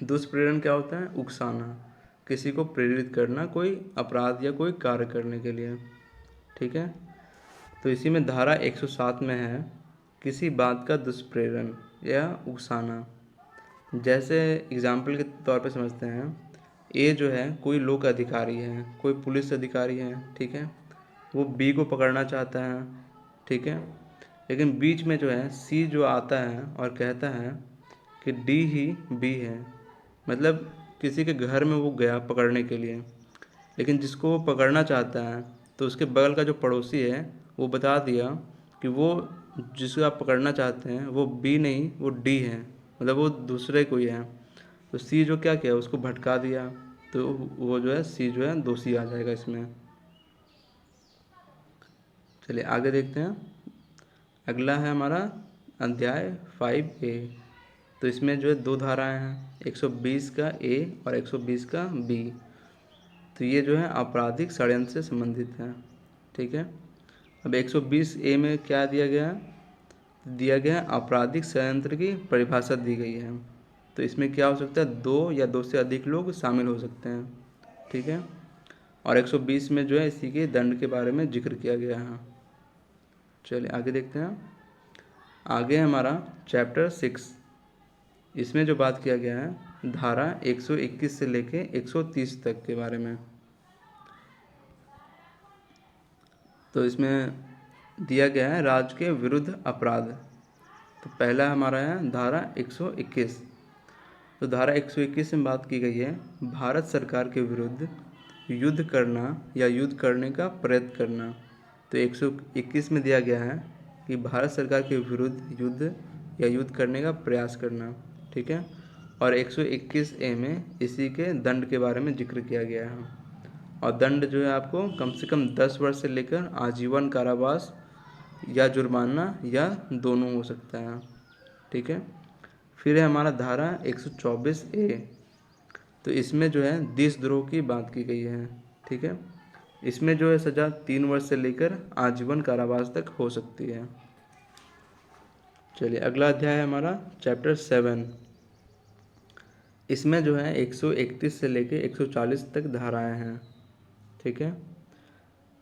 दुष्प्रेरण क्या होता है, उकसाना, किसी को प्रेरित करना कोई अपराध या कोई कार्य करने के लिए। ठीक है। तो इसी में धारा 107 में है किसी बात का दुष्प्रेरण या उकसाना। जैसे एग्जाम्पल के तौर पे समझते हैं, ए जो है कोई लोक अधिकारी है, कोई पुलिस अधिकारी है, ठीक है, वो बी को पकड़ना चाहता है, ठीक है, लेकिन बीच में जो है सी जो आता है और कहता है कि डी ही बी है, मतलब किसी के घर में वो गया पकड़ने के लिए, लेकिन जिसको वो पकड़ना चाहता है तो उसके बगल का जो पड़ोसी है वो बता दिया कि वो जिसको आप पकड़ना चाहते हैं वो बी नहीं, वो डी है, मतलब वो दूसरे कोई है। तो सी जो क्या किया, उसको भटका दिया, तो वो जो है सी जो है दोषी आ जाएगा इसमें। चलिए आगे देखते हैं। अगला है हमारा अध्याय 5A। तो इसमें जो है दो धाराएं हैं, 120 का ए और 120 का बी। तो ये जो है आपराधिक षड्यंत्र से संबंधित है। ठीक है। अब 120A में क्या दिया गया है, दिया गया है आपराधिक षड्यंत्र की परिभाषा दी गई है। तो इसमें क्या हो सकता है, दो या दो से अधिक लोग शामिल हो सकते हैं। ठीक है। और 120 में जो है इसी के दंड के बारे में जिक्र किया गया है। चलिए आगे देखते हैं। आगे हमारा चैप्टर 6, इसमें जो बात किया गया है धारा 121 से लेके 130 तक के बारे में। तो इसमें दिया गया है राज्य के विरुद्ध अपराध। तो पहला हमारा है धारा 121। तो धारा 121 में बात की गई है भारत सरकार के विरुद्ध युद्ध करना या युद्ध करने का प्रयत्न करना। तो 121 में दिया गया है कि भारत सरकार के विरुद्ध युद्ध या युद्ध करने का प्रयास करना। ठीक है। और 121A में इसी के दंड के बारे में जिक्र किया गया है, और दंड जो है आपको कम से कम 10 वर्ष से लेकर आजीवन कारावास या जुर्माना या दोनों हो सकता है। ठीक है। फिर है हमारा धारा 124A, तो इसमें जो है देशद्रोह की बात की गई है, ठीक है। इसमें जो है सज़ा 3 वर्ष से लेकर आजीवन कारावास तक हो सकती है। चलिए अगला अध्याय है हमारा चैप्टर 7। इसमें जो है 131 से लेकर 140 तक धाराएं हैं, ठीक है।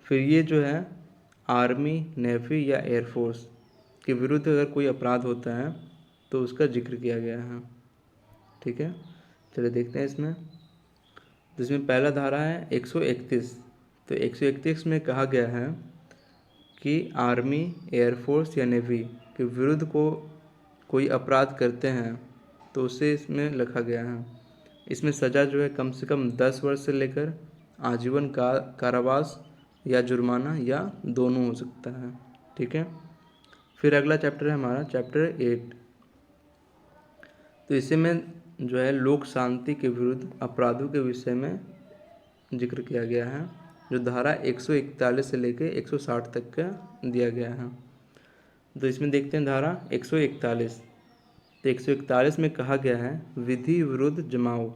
फिर ये जो है आर्मी, नेवी या एयरफोर्स के विरुद्ध अगर कोई अपराध होता है तो उसका जिक्र किया गया है, ठीक है। चलिए देखते हैं इसमें। जिसमें पहला धारा है 131। तो 131 में कहा गया है कि आर्मी, एयरफोर्स या नेवी के विरुद्ध को कोई अपराध करते हैं तो उसे इसमें लिखा गया है। इसमें सज़ा जो है कम से कम 10 वर्ष से लेकर आजीवन कारावास या जुर्माना या दोनों हो सकता है, ठीक है। फिर अगला चैप्टर है हमारा चैप्टर 8। तो इसी में जो है लोक शांति के विरुद्ध अपराधों के विषय में जिक्र किया गया है, जो धारा 141 से लेकर 160 तक का दिया गया है। तो इसमें देखते हैं धारा 141। तो 141 में कहा गया है विधि विरुद्ध जमाव,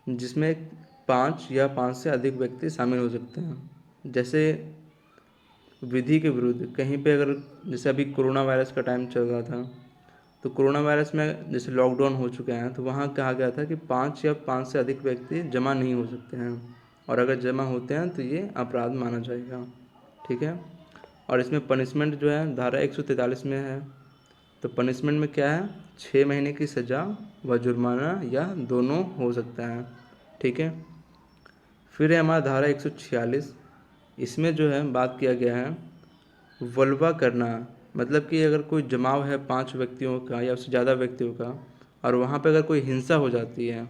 जिसमें 5 या 5 से अधिक व्यक्ति शामिल हो सकते हैं। जैसे विधि के विरुद्ध कहीं पे अगर, जैसे अभी कोरोना वायरस का टाइम चल रहा था, तो कोरोना वायरस में जैसे लॉकडाउन हो चुके हैं, तो वहाँ कहा गया था कि 5 या 5 से अधिक व्यक्ति जमा नहीं हो सकते हैं, और अगर जमा होते हैं तो ये अपराध माना जाएगा, ठीक है। और इसमें पनिशमेंट जो है धारा 143 में है। तो पनिशमेंट में क्या है, 6 महीने की सज़ा व जुर्माना या दोनों हो सकता है, ठीक है। फिर है हमारा धारा 146। इसमें जो है बात किया गया है वल्वा करना, मतलब कि अगर कोई जमाव है 5 व्यक्तियों का या उससे ज़्यादा व्यक्तियों का, और वहाँ पर अगर कोई हिंसा हो जाती है,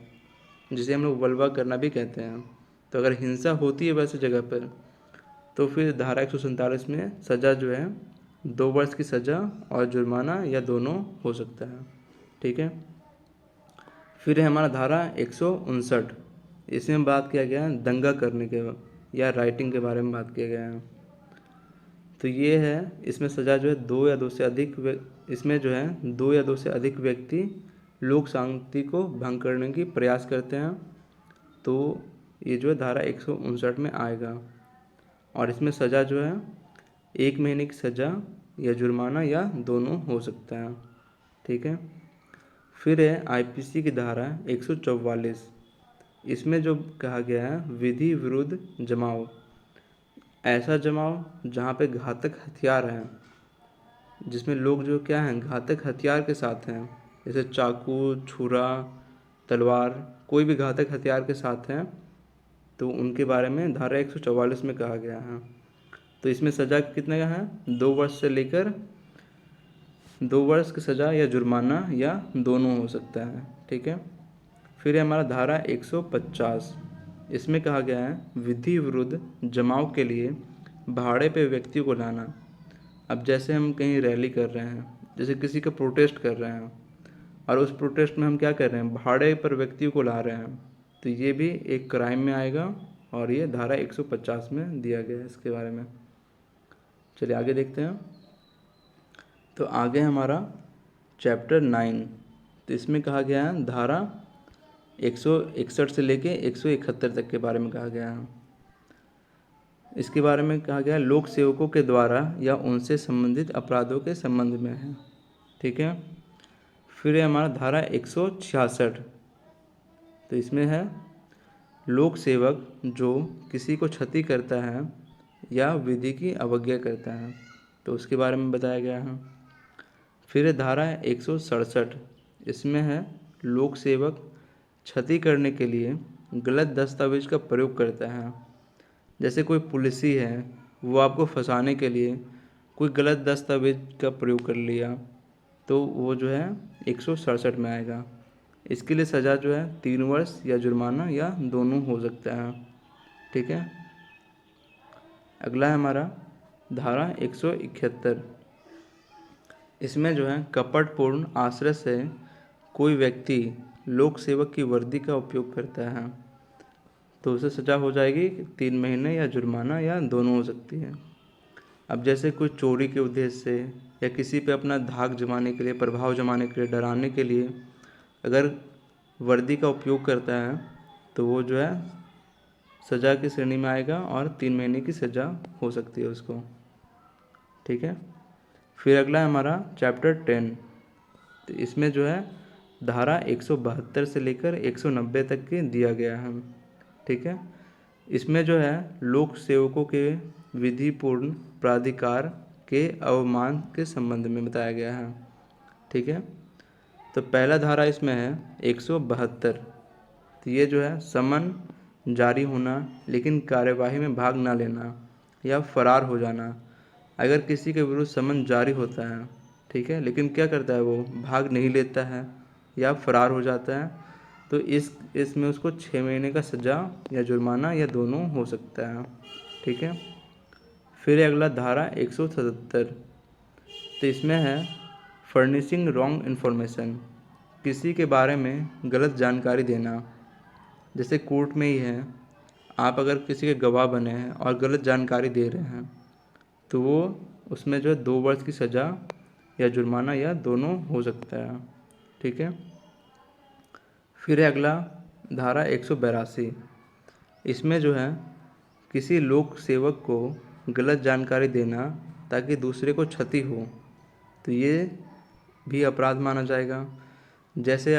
जिसे हम लोग वल्वा करना भी कहते हैं, तो अगर हिंसा होती है वैसे जगह पर, तो फिर धारा 147 में सज़ा जो है 2 वर्ष की सज़ा और जुर्माना या दोनों हो सकता है, ठीक है। फिर है हमारा धारा 159। इसमें बात किया गया है दंगा करने के या राइटिंग के बारे में बात किया गया है। तो ये है, इसमें सज़ा जो है 2 या 2 से अधिक इसमें जो है 2 या 2 से अधिक व्यक्ति लोक शांति को भंग करने की प्रयास करते हैं, तो ये जो है धारा 159 में आएगा। और इसमें सज़ा जो है 1 महीने की सज़ा या जुर्माना या दोनों हो सकता है, ठीक है। फिर है आईपीसी की धारा 144। इसमें जो कहा गया है विधि विरुद्ध जमाव, ऐसा जमाव जहाँ पे घातक हथियार हैं, जिसमें लोग जो क्या हैं घातक हथियार के साथ हैं, जैसे चाकू, छुरा, तलवार, कोई भी घातक हथियार के साथ हैं, तो उनके बारे में धारा 144 में कहा गया है। तो इसमें सज़ा कितने का है, 2 वर्ष से लेकर 2 वर्ष की सज़ा या जुर्माना या दोनों हो सकता है, ठीक है। फिर है हमारा धारा 150। इसमें कहा गया है विधि विरुद्ध जमाव के लिए भाड़े पे व्यक्ति को लाना। अब जैसे हम कहीं रैली कर रहे हैं, जैसे किसी का प्रोटेस्ट कर रहे हैं, और उस प्रोटेस्ट में हम क्या कर रहे हैं, भाड़े पर व्यक्ति को ला रहे हैं, तो ये भी एक क्राइम में आएगा, और ये धारा 150 में दिया गया है इसके बारे में। चलिए आगे देखते हैं। तो आगे हमारा चैप्टर 9। तो इसमें कहा गया है धारा 161 से लेके 171 तक के बारे में कहा गया है। इसके बारे में कहा गया लोक सेवकों के द्वारा या उनसे संबंधित अपराधों के संबंध में है, ठीक है। फिर है हमारा धारा 166। तो इसमें है लोक सेवक जो किसी को क्षति करता है या विधि की अवज्ञा करता है, तो उसके बारे में बताया गया है। फिर है धारा 167। इसमें है लोक सेवक क्षति करने के लिए गलत दस्तावेज का प्रयोग करता है। जैसे कोई पुलिसी है, वो आपको फंसाने के लिए कोई गलत दस्तावेज का प्रयोग कर लिया, तो वो जो है 167 में आएगा। इसके लिए सज़ा जो है 3 वर्ष या जुर्माना या दोनों हो सकता है, ठीक है। अगला है हमारा धारा 171। इसमें जो है कपटपूर्ण आश्रय से कोई व्यक्ति लोक सेवक की वर्दी का उपयोग करता है, तो उसे सज़ा हो जाएगी 3 महीने या जुर्माना या दोनों हो सकती है। अब जैसे कोई चोरी के उद्देश्य से या किसी पे अपना धाक जमाने के लिए, प्रभाव जमाने के लिए, डराने के लिए अगर वर्दी का उपयोग करता है तो वो जो है सज़ा की श्रेणी में आएगा और 3 महीने की सज़ा हो सकती है उसको। ठीक है। फिर अगला है हमारा चैप्टर 10। तो इसमें जो है धारा 172 से लेकर 190 तक के दिया गया है। ठीक है। इसमें जो है लोक सेवकों के विधिपूर्ण प्राधिकार के अवमान के संबंध में बताया गया है। ठीक है। तो पहला धारा इसमें है 172। तो ये जो है समन जारी होना लेकिन कार्यवाही में भाग ना लेना या फरार हो जाना। अगर किसी के विरुद्ध समन जारी होता है, ठीक है, लेकिन क्या करता है वो भाग नहीं लेता है या फरार हो जाता है, तो इसमें उसको 6 महीने का सज़ा या जुर्माना या दोनों हो सकता है। ठीक है। फिर अगला धारा 177। तो इसमें है फर्निशिंग रॉन्ग इन्फॉर्मेशन, किसी के बारे में गलत जानकारी देना। जैसे कोर्ट में ही है, आप अगर किसी के गवाह बने हैं और गलत जानकारी दे रहे हैं तो वो उसमें जो है 2 वर्ष की सज़ा या जुर्माना या दोनों हो सकता है। ठीक है। फिर है अगला धारा 182। इसमें जो है किसी लोक सेवक को गलत जानकारी देना ताकि दूसरे को क्षति हो, तो ये भी अपराध माना जाएगा। जैसे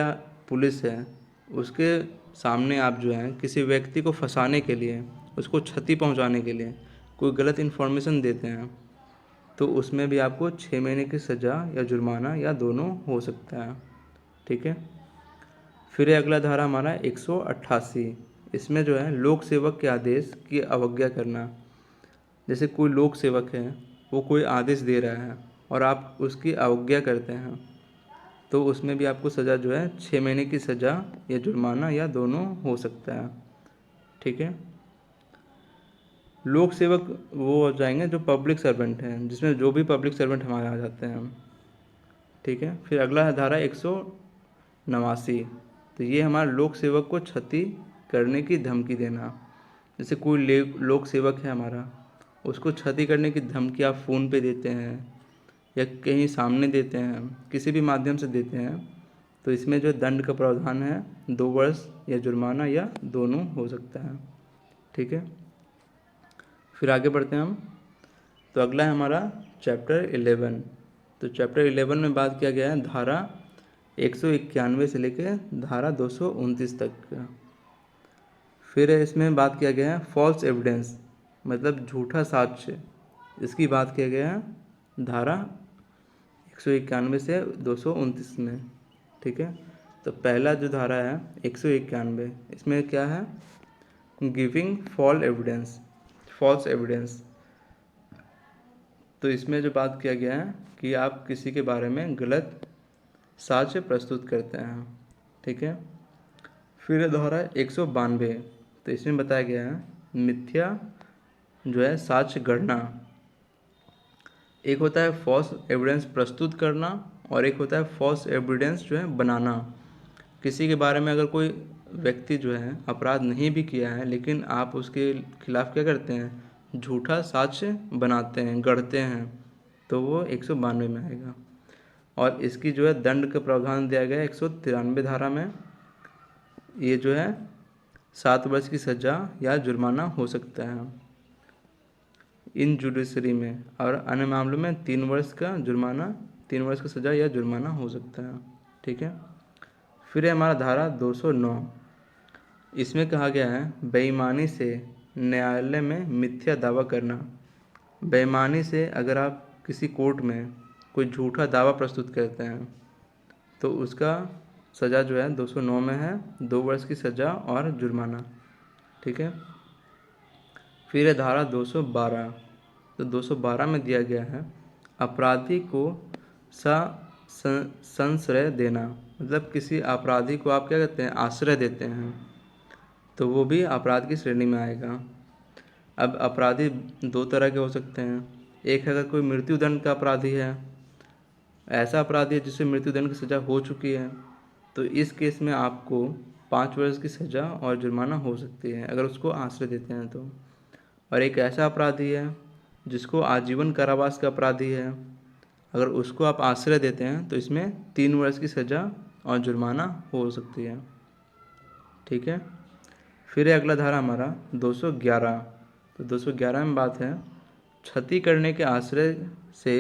पुलिस है, उसके सामने आप जो है किसी व्यक्ति को फंसाने के लिए, उसको क्षति पहुंचाने के लिए कोई गलत इन्फॉर्मेशन देते हैं तो उसमें भी आपको 6 महीने की सज़ा या जुर्माना या दोनों हो सकता है। ठीक है। फिर अगला धारा हमारा 188। इसमें जो है लोक सेवक के आदेश की अवज्ञा करना। जैसे कोई लोक सेवक है, वो कोई आदेश दे रहा है और आप उसकी अवज्ञा करते हैं तो उसमें भी आपको सज़ा जो है 6 महीने की सज़ा या जुर्माना या दोनों हो सकता है। ठीक है। लोक सेवक वो हो जाएंगे जो पब्लिक सर्वेंट हैं, जिसमें जो भी पब्लिक सर्वेंट हमारे आ जाते हैं। ठीक है। फिर अगला है धारा 189। तो ये हमारा लोक सेवक को क्षति करने की धमकी देना। जैसे कोई लोक सेवक है हमारा, उसको क्षति करने की धमकी आप फ़ोन पे देते हैं या कहीं सामने देते हैं, किसी भी माध्यम से देते हैं, तो इसमें जो दंड का प्रावधान है 2 वर्ष या जुर्माना या दोनों हो सकता है। ठीक है। फिर आगे बढ़ते हैं हम। तो अगला है हमारा चैप्टर 11। तो चैप्टर 11 में बात किया गया है धारा 191 से लेकर धारा 229 तक का। फिर इसमें बात किया गया है फॉल्स एविडेंस, मतलब झूठा साक्ष्य, इसकी बात किया गया है धारा 191 से 229 में। ठीक है। तो पहला जो धारा है 191, इसमें क्या है, गिविंग फॉल्स एविडेंस। तो इसमें जो बात किया गया है कि आप किसी के बारे में गलत साक्ष्य प्रस्तुत करते हैं। ठीक है। फिर धारा 192। तो इसमें बताया गया है मिथ्या जो है साक्ष्य गढ़ना। एक होता है फॉल्स एविडेंस प्रस्तुत करना और एक होता है फॉल्स एविडेंस जो है बनाना। किसी के बारे में अगर कोई व्यक्ति जो है अपराध नहीं भी किया है लेकिन आप उसके खिलाफ क्या करते हैं, झूठा साक्ष्य बनाते हैं, गढ़ते हैं, तो वो 192 में आएगा। और इसकी जो है दंड का प्रावधान दिया गया है 193 धारा में। ये जो है 7 वर्ष की सज़ा या जुर्माना हो सकता है इन जुडिशरी में, और अन्य मामलों में 3 वर्ष का जुर्माना, 3 वर्ष का सज़ा या जुर्माना हो सकता है। ठीक है। फिर है हमारा धारा 209। इसमें कहा गया है बेईमानी से न्यायालय में मिथ्या दावा करना। बेईमानी से अगर आप किसी कोर्ट में कोई झूठा दावा प्रस्तुत करते हैं तो उसका सज़ा जो है 209 में है 2 वर्ष की सज़ा और जुर्माना। ठीक है। फिर है धारा 212। तो 212 में दिया गया है अपराधी को संश्रय देना, मतलब किसी अपराधी को आप क्या कहते हैं, आश्रय देते हैं, तो वो भी अपराध की श्रेणी में आएगा। अब अपराधी 2 तरह के हो सकते हैं। एक अगर कोई मृत्युदंड का अपराधी है, ऐसा अपराधी है जिसे मृत्युदंड की सज़ा हो चुकी है, तो इस केस में आपको 5 वर्ष की सज़ा और जुर्माना हो सकती है अगर उसको आश्रय देते हैं तो। और एक ऐसा अपराधी है जिसको आजीवन कारावास का अपराधी है, अगर उसको आप आश्रय देते हैं तो इसमें 3 वर्ष की सज़ा और जुर्माना हो सकती है। ठीक है। फिर है अगला धारा हमारा 211। तो 211 में बात है क्षति करने के आश्रय से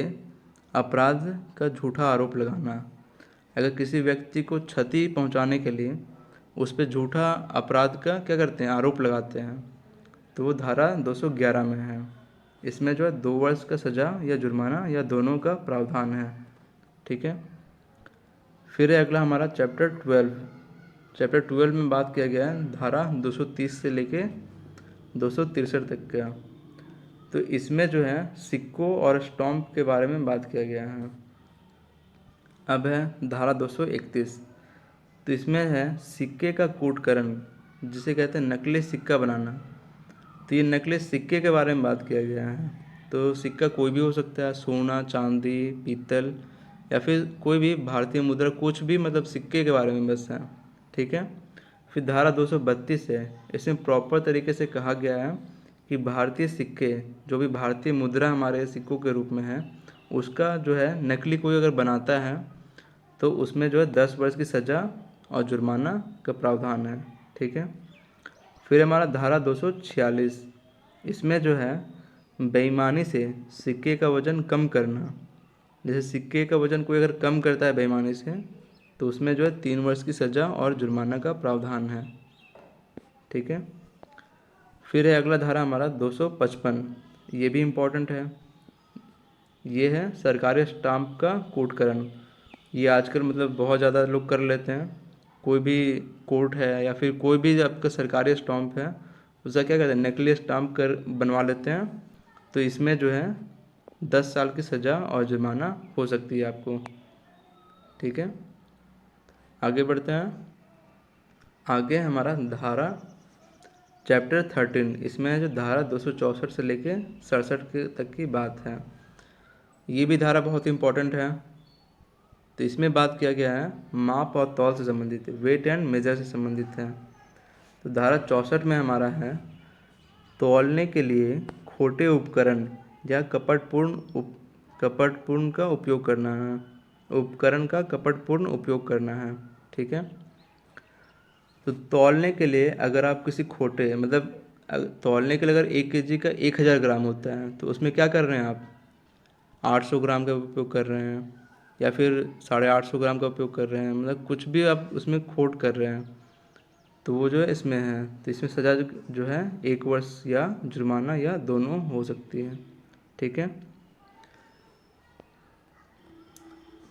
अपराध का झूठा आरोप लगाना। अगर किसी व्यक्ति को क्षति पहुंचाने के लिए उस पर झूठा अपराध का क्या करते हैं, आरोप लगाते हैं, तो वो धारा 211 में है। इसमें जो है 2 वर्ष का सज़ा या जुर्माना या दोनों का प्रावधान है। ठीक है। फिर है अगला हमारा चैप्टर 12। चैप्टर 12 में बात किया गया है धारा 230 से लेके 263 तक का। तो इसमें जो है सिक्कों और स्टॉम्प के बारे में बात किया गया है। अब है धारा 231। तो इसमें है सिक्के का कूटकरण, जिसे कहते हैं नकली सिक्का बनाना। तो ये नकली सिक्के के बारे में बात किया गया है। तो सिक्का कोई भी हो सकता है, सोना, चांदी, पीतल या फिर कोई भी भारतीय मुद्रा, कुछ भी, मतलब सिक्के के बारे में बस है। ठीक है। फिर धारा 232 है। इसमें प्रॉपर तरीके से कहा गया है कि भारतीय सिक्के, जो भी भारतीय मुद्रा हमारे सिक्कों के रूप में है, उसका जो है नकली कोई अगर बनाता है तो उसमें जो है 10 वर्ष की सज़ा और जुर्माना का प्रावधान है। ठीक है। फिर हमारा धारा 246। इसमें जो है बेईमानी से सिक्के का वज़न कम करना। जैसे सिक्के का वज़न कोई अगर कम करता है बेईमानी से, तो उसमें जो है 3 वर्ष की सज़ा और जुर्माना का प्रावधान है। ठीक है। फिर है अगला धारा हमारा 255। ये भी इम्पोर्टेंट है। ये है सरकारी स्टाम्प का कूटकरण। ये आजकल मतलब बहुत ज़्यादा लोग कर लेते हैं। कोई भी कोर्ट है या फिर कोई भी आपका सरकारी स्टाम्प है, उसका क्या कहते हैं, नकली स्टाम्प कर बनवा लेते हैं। तो इसमें जो है 10 साल की सज़ा और जुर्माना हो सकती है आपको। ठीक है। आगे बढ़ते हैं। आगे हमारा धारा चैप्टर 13। इसमें जो धारा 264 से लेके 67 के तक की बात है। ये भी धारा बहुत इंपॉर्टेंट है। तो इसमें बात किया गया है माप और तौल से संबंधित, वेट एंड मेजर से संबंधित है। तो धारा 64 में हमारा है तौलने के लिए खोटे उपकरण या कपटपूर्ण का उपयोग करना है। उपकरण का कपटपूर्ण उपयोग करना है। ठीक है। तो तौलने के लिए अगर आप किसी खोटे, मतलब तौलने के लिए अगर 1 kg का 1000 ग्राम होता है, तो उसमें क्या कर रहे हैं आप, 800 ग्राम का उपयोग कर रहे हैं या फिर 850 ग्राम का उपयोग कर रहे हैं, मतलब कुछ भी आप उसमें खोट कर रहे हैं, तो वो जो है इसमें है। तो इसमें सज़ा जो है 1 वर्ष या जुर्माना या दोनों हो सकती है। ठीक है।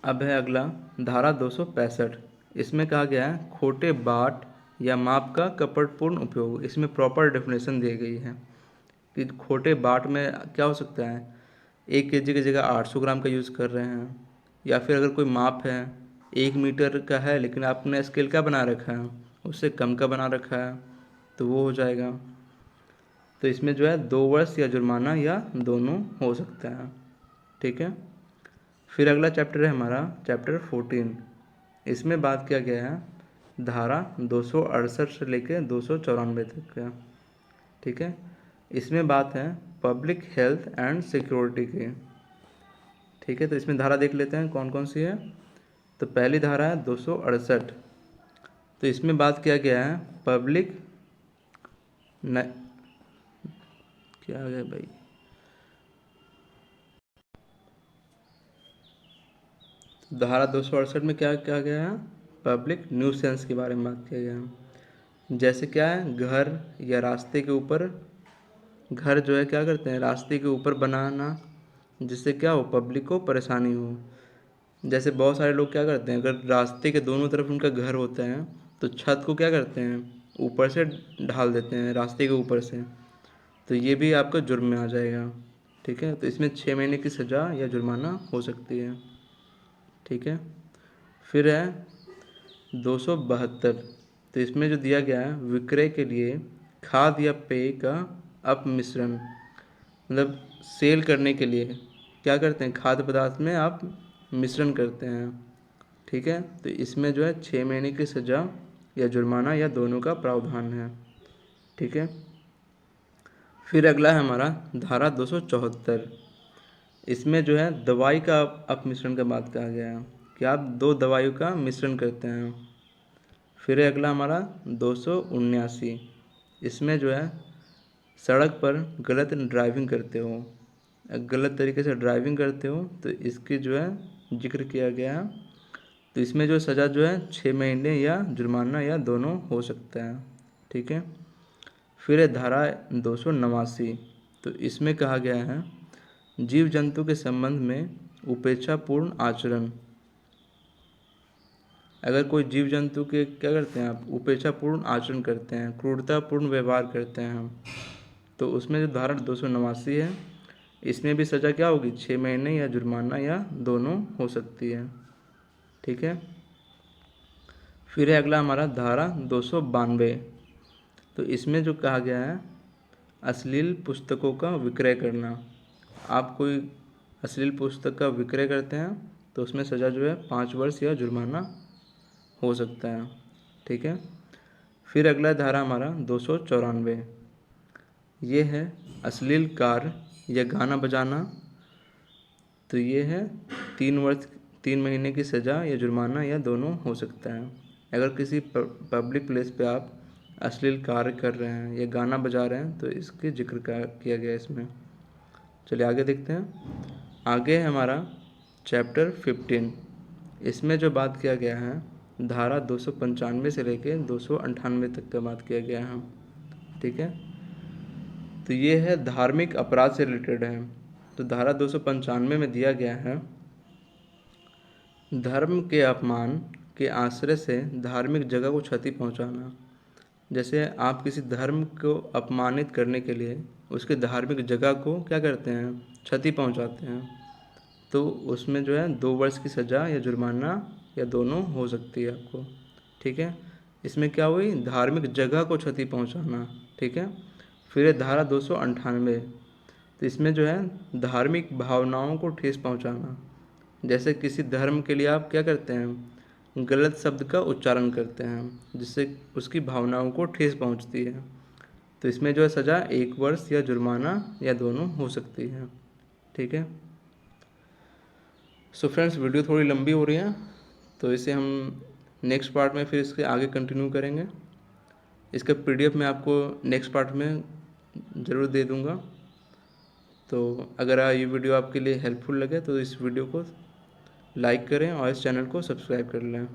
अब है अगला धारा 265। इसमें कहा गया है खोटे बाट या माप का कपटपूर्ण उपयोग। इसमें प्रॉपर डेफिनेशन दी गई है कि खोटे बाट में क्या हो सकता है, 1 kg की जगह 800 ग्राम का यूज़ कर रहे हैं, या फिर अगर कोई माप है 1 मीटर का है लेकिन आपने स्केल का बना रखा है, उससे कम का बना रखा है, तो वो हो जाएगा। तो इसमें जो है 2 वर्ष या जुर्माना या दोनों हो सकता है। ठीक है। फिर अगला चैप्टर है हमारा चैप्टर 14। इसमें बात किया गया है धारा 268 से लेकर 294 तक का। ठीक है। इसमें बात है पब्लिक हेल्थ एंड सिक्योरिटी की। ठीक है। तो इसमें धारा देख लेते हैं कौन कौन सी है। तो पहली धारा है 268। तो इसमें बात किया गया है पब्लिक क्या आ गया भाई, धारा 268 में क्या कहा गया है, पब्लिक न्यूसेंस के बारे में बात किया गया है। जैसे क्या है, घर या रास्ते के ऊपर, घर जो है क्या करते हैं, रास्ते के ऊपर बनाना, जिससे क्या हो, पब्लिक को परेशानी हो। जैसे बहुत सारे लोग क्या करते हैं, अगर रास्ते के दोनों तरफ उनका घर होता है तो छत को क्या करते हैं, ऊपर से ढाल देते हैं, रास्ते के ऊपर से, तो ये भी आपका जुर्म में आ जाएगा। ठीक है। तो इसमें 6 महीने की सज़ा या जुर्माना हो सकती है। ठीक है। फिर है 272। तो इसमें जो दिया गया है विक्रय के लिए खाद या पेय का अपमिश्रण, मतलब सेल करने के लिए क्या करते हैं, खाद्य पदार्थ में आप मिश्रण करते हैं। ठीक है। तो इसमें जो है 6 महीने की सज़ा या जुर्माना या दोनों का प्रावधान है। ठीक है। फिर अगला है हमारा धारा 274। इसमें जो है दवाई का अपमिश्रण का बात कहा गया है कि आप दो दवाइयों का मिश्रण करते हैं। फिर है अगला हमारा 279। इसमें जो है सड़क पर गलत ड्राइविंग करते हो, गलत तरीके से ड्राइविंग करते हो तो इसकी जो है जिक्र किया गया है। तो इसमें जो सज़ा जो है 6 महीने या जुर्माना या दोनों हो सकता है। ठीक है। फिर है धारा 289। तो इसमें कहा गया है जीव जंतु के संबंध में उपेक्षापूर्ण आचरण। अगर कोई जीव जंतु के क्या करते हैं आप, उपेक्षापूर्ण आचरण करते हैं, क्रूरतापूर्ण व्यवहार करते हैं, तो उसमें जो धारा 289 है इसमें भी सज़ा क्या होगी, 6 महीने या जुर्माना या दोनों हो सकती है। ठीक है। फिर है अगला हमारा धारा 292। तो इसमें जो कहा गया है अश्लील पुस्तकों का विक्रय करना। आप कोई अश्लील पुस्तक का विक्रय करते हैं तो उसमें सज़ा जो है 5 वर्ष या जुर्माना हो सकता है। ठीक है। फिर अगला धारा हमारा 294। ये है अश्लील कार्य या गाना बजाना। तो ये है 3 वर्ष 3 महीने की सज़ा या जुर्माना या दोनों हो सकता है। अगर किसी पब्लिक प्लेस पे आप अश्लील कार्य कर रहे हैं या गाना बजा रहे हैं तो इसके जिक्र किया गया इसमें। चलिए आगे देखते हैं। आगे है हमारा चैप्टर 15। इसमें जो बात किया गया है धारा 295 से लेके 298 तक का बात किया गया है। ठीक है। तो ये है धार्मिक अपराध से रिलेटेड है। तो धारा 295 में दिया गया है धर्म के अपमान के आश्रय से धार्मिक जगह को क्षति पहुंचाना। जैसे आप किसी धर्म को अपमानित करने के लिए उसके धार्मिक जगह को क्या करते हैं, क्षति पहुंचाते हैं, तो उसमें जो है 2 वर्ष की सज़ा या जुर्माना या दोनों हो सकती है आपको। ठीक है। इसमें क्या हुई, धार्मिक जगह को क्षति पहुंचाना। ठीक है। फिर है धारा 298। तो इसमें जो है धार्मिक भावनाओं को ठेस पहुंचाना। जैसे किसी धर्म के लिए आप क्या करते हैं, गलत शब्द का उच्चारण करते हैं जिससे उसकी भावनाओं को ठेस पहुंचती है, तो इसमें जो है सज़ा 1 वर्ष या जुर्माना या दोनों हो सकती है। ठीक है। सो फ्रेंड्स, वीडियो थोड़ी लंबी हो रही है तो इसे हम नेक्स्ट पार्ट में फिर इसके आगे कंटिन्यू करेंगे। इसका PDF मैं आपको नेक्स्ट पार्ट में ज़रूर दे दूँगा। तो अगर ये वीडियो आपके लिए हेल्पफुल लगे तो इस वीडियो को लाइक करें और इस चैनल को सब्सक्राइब कर लें।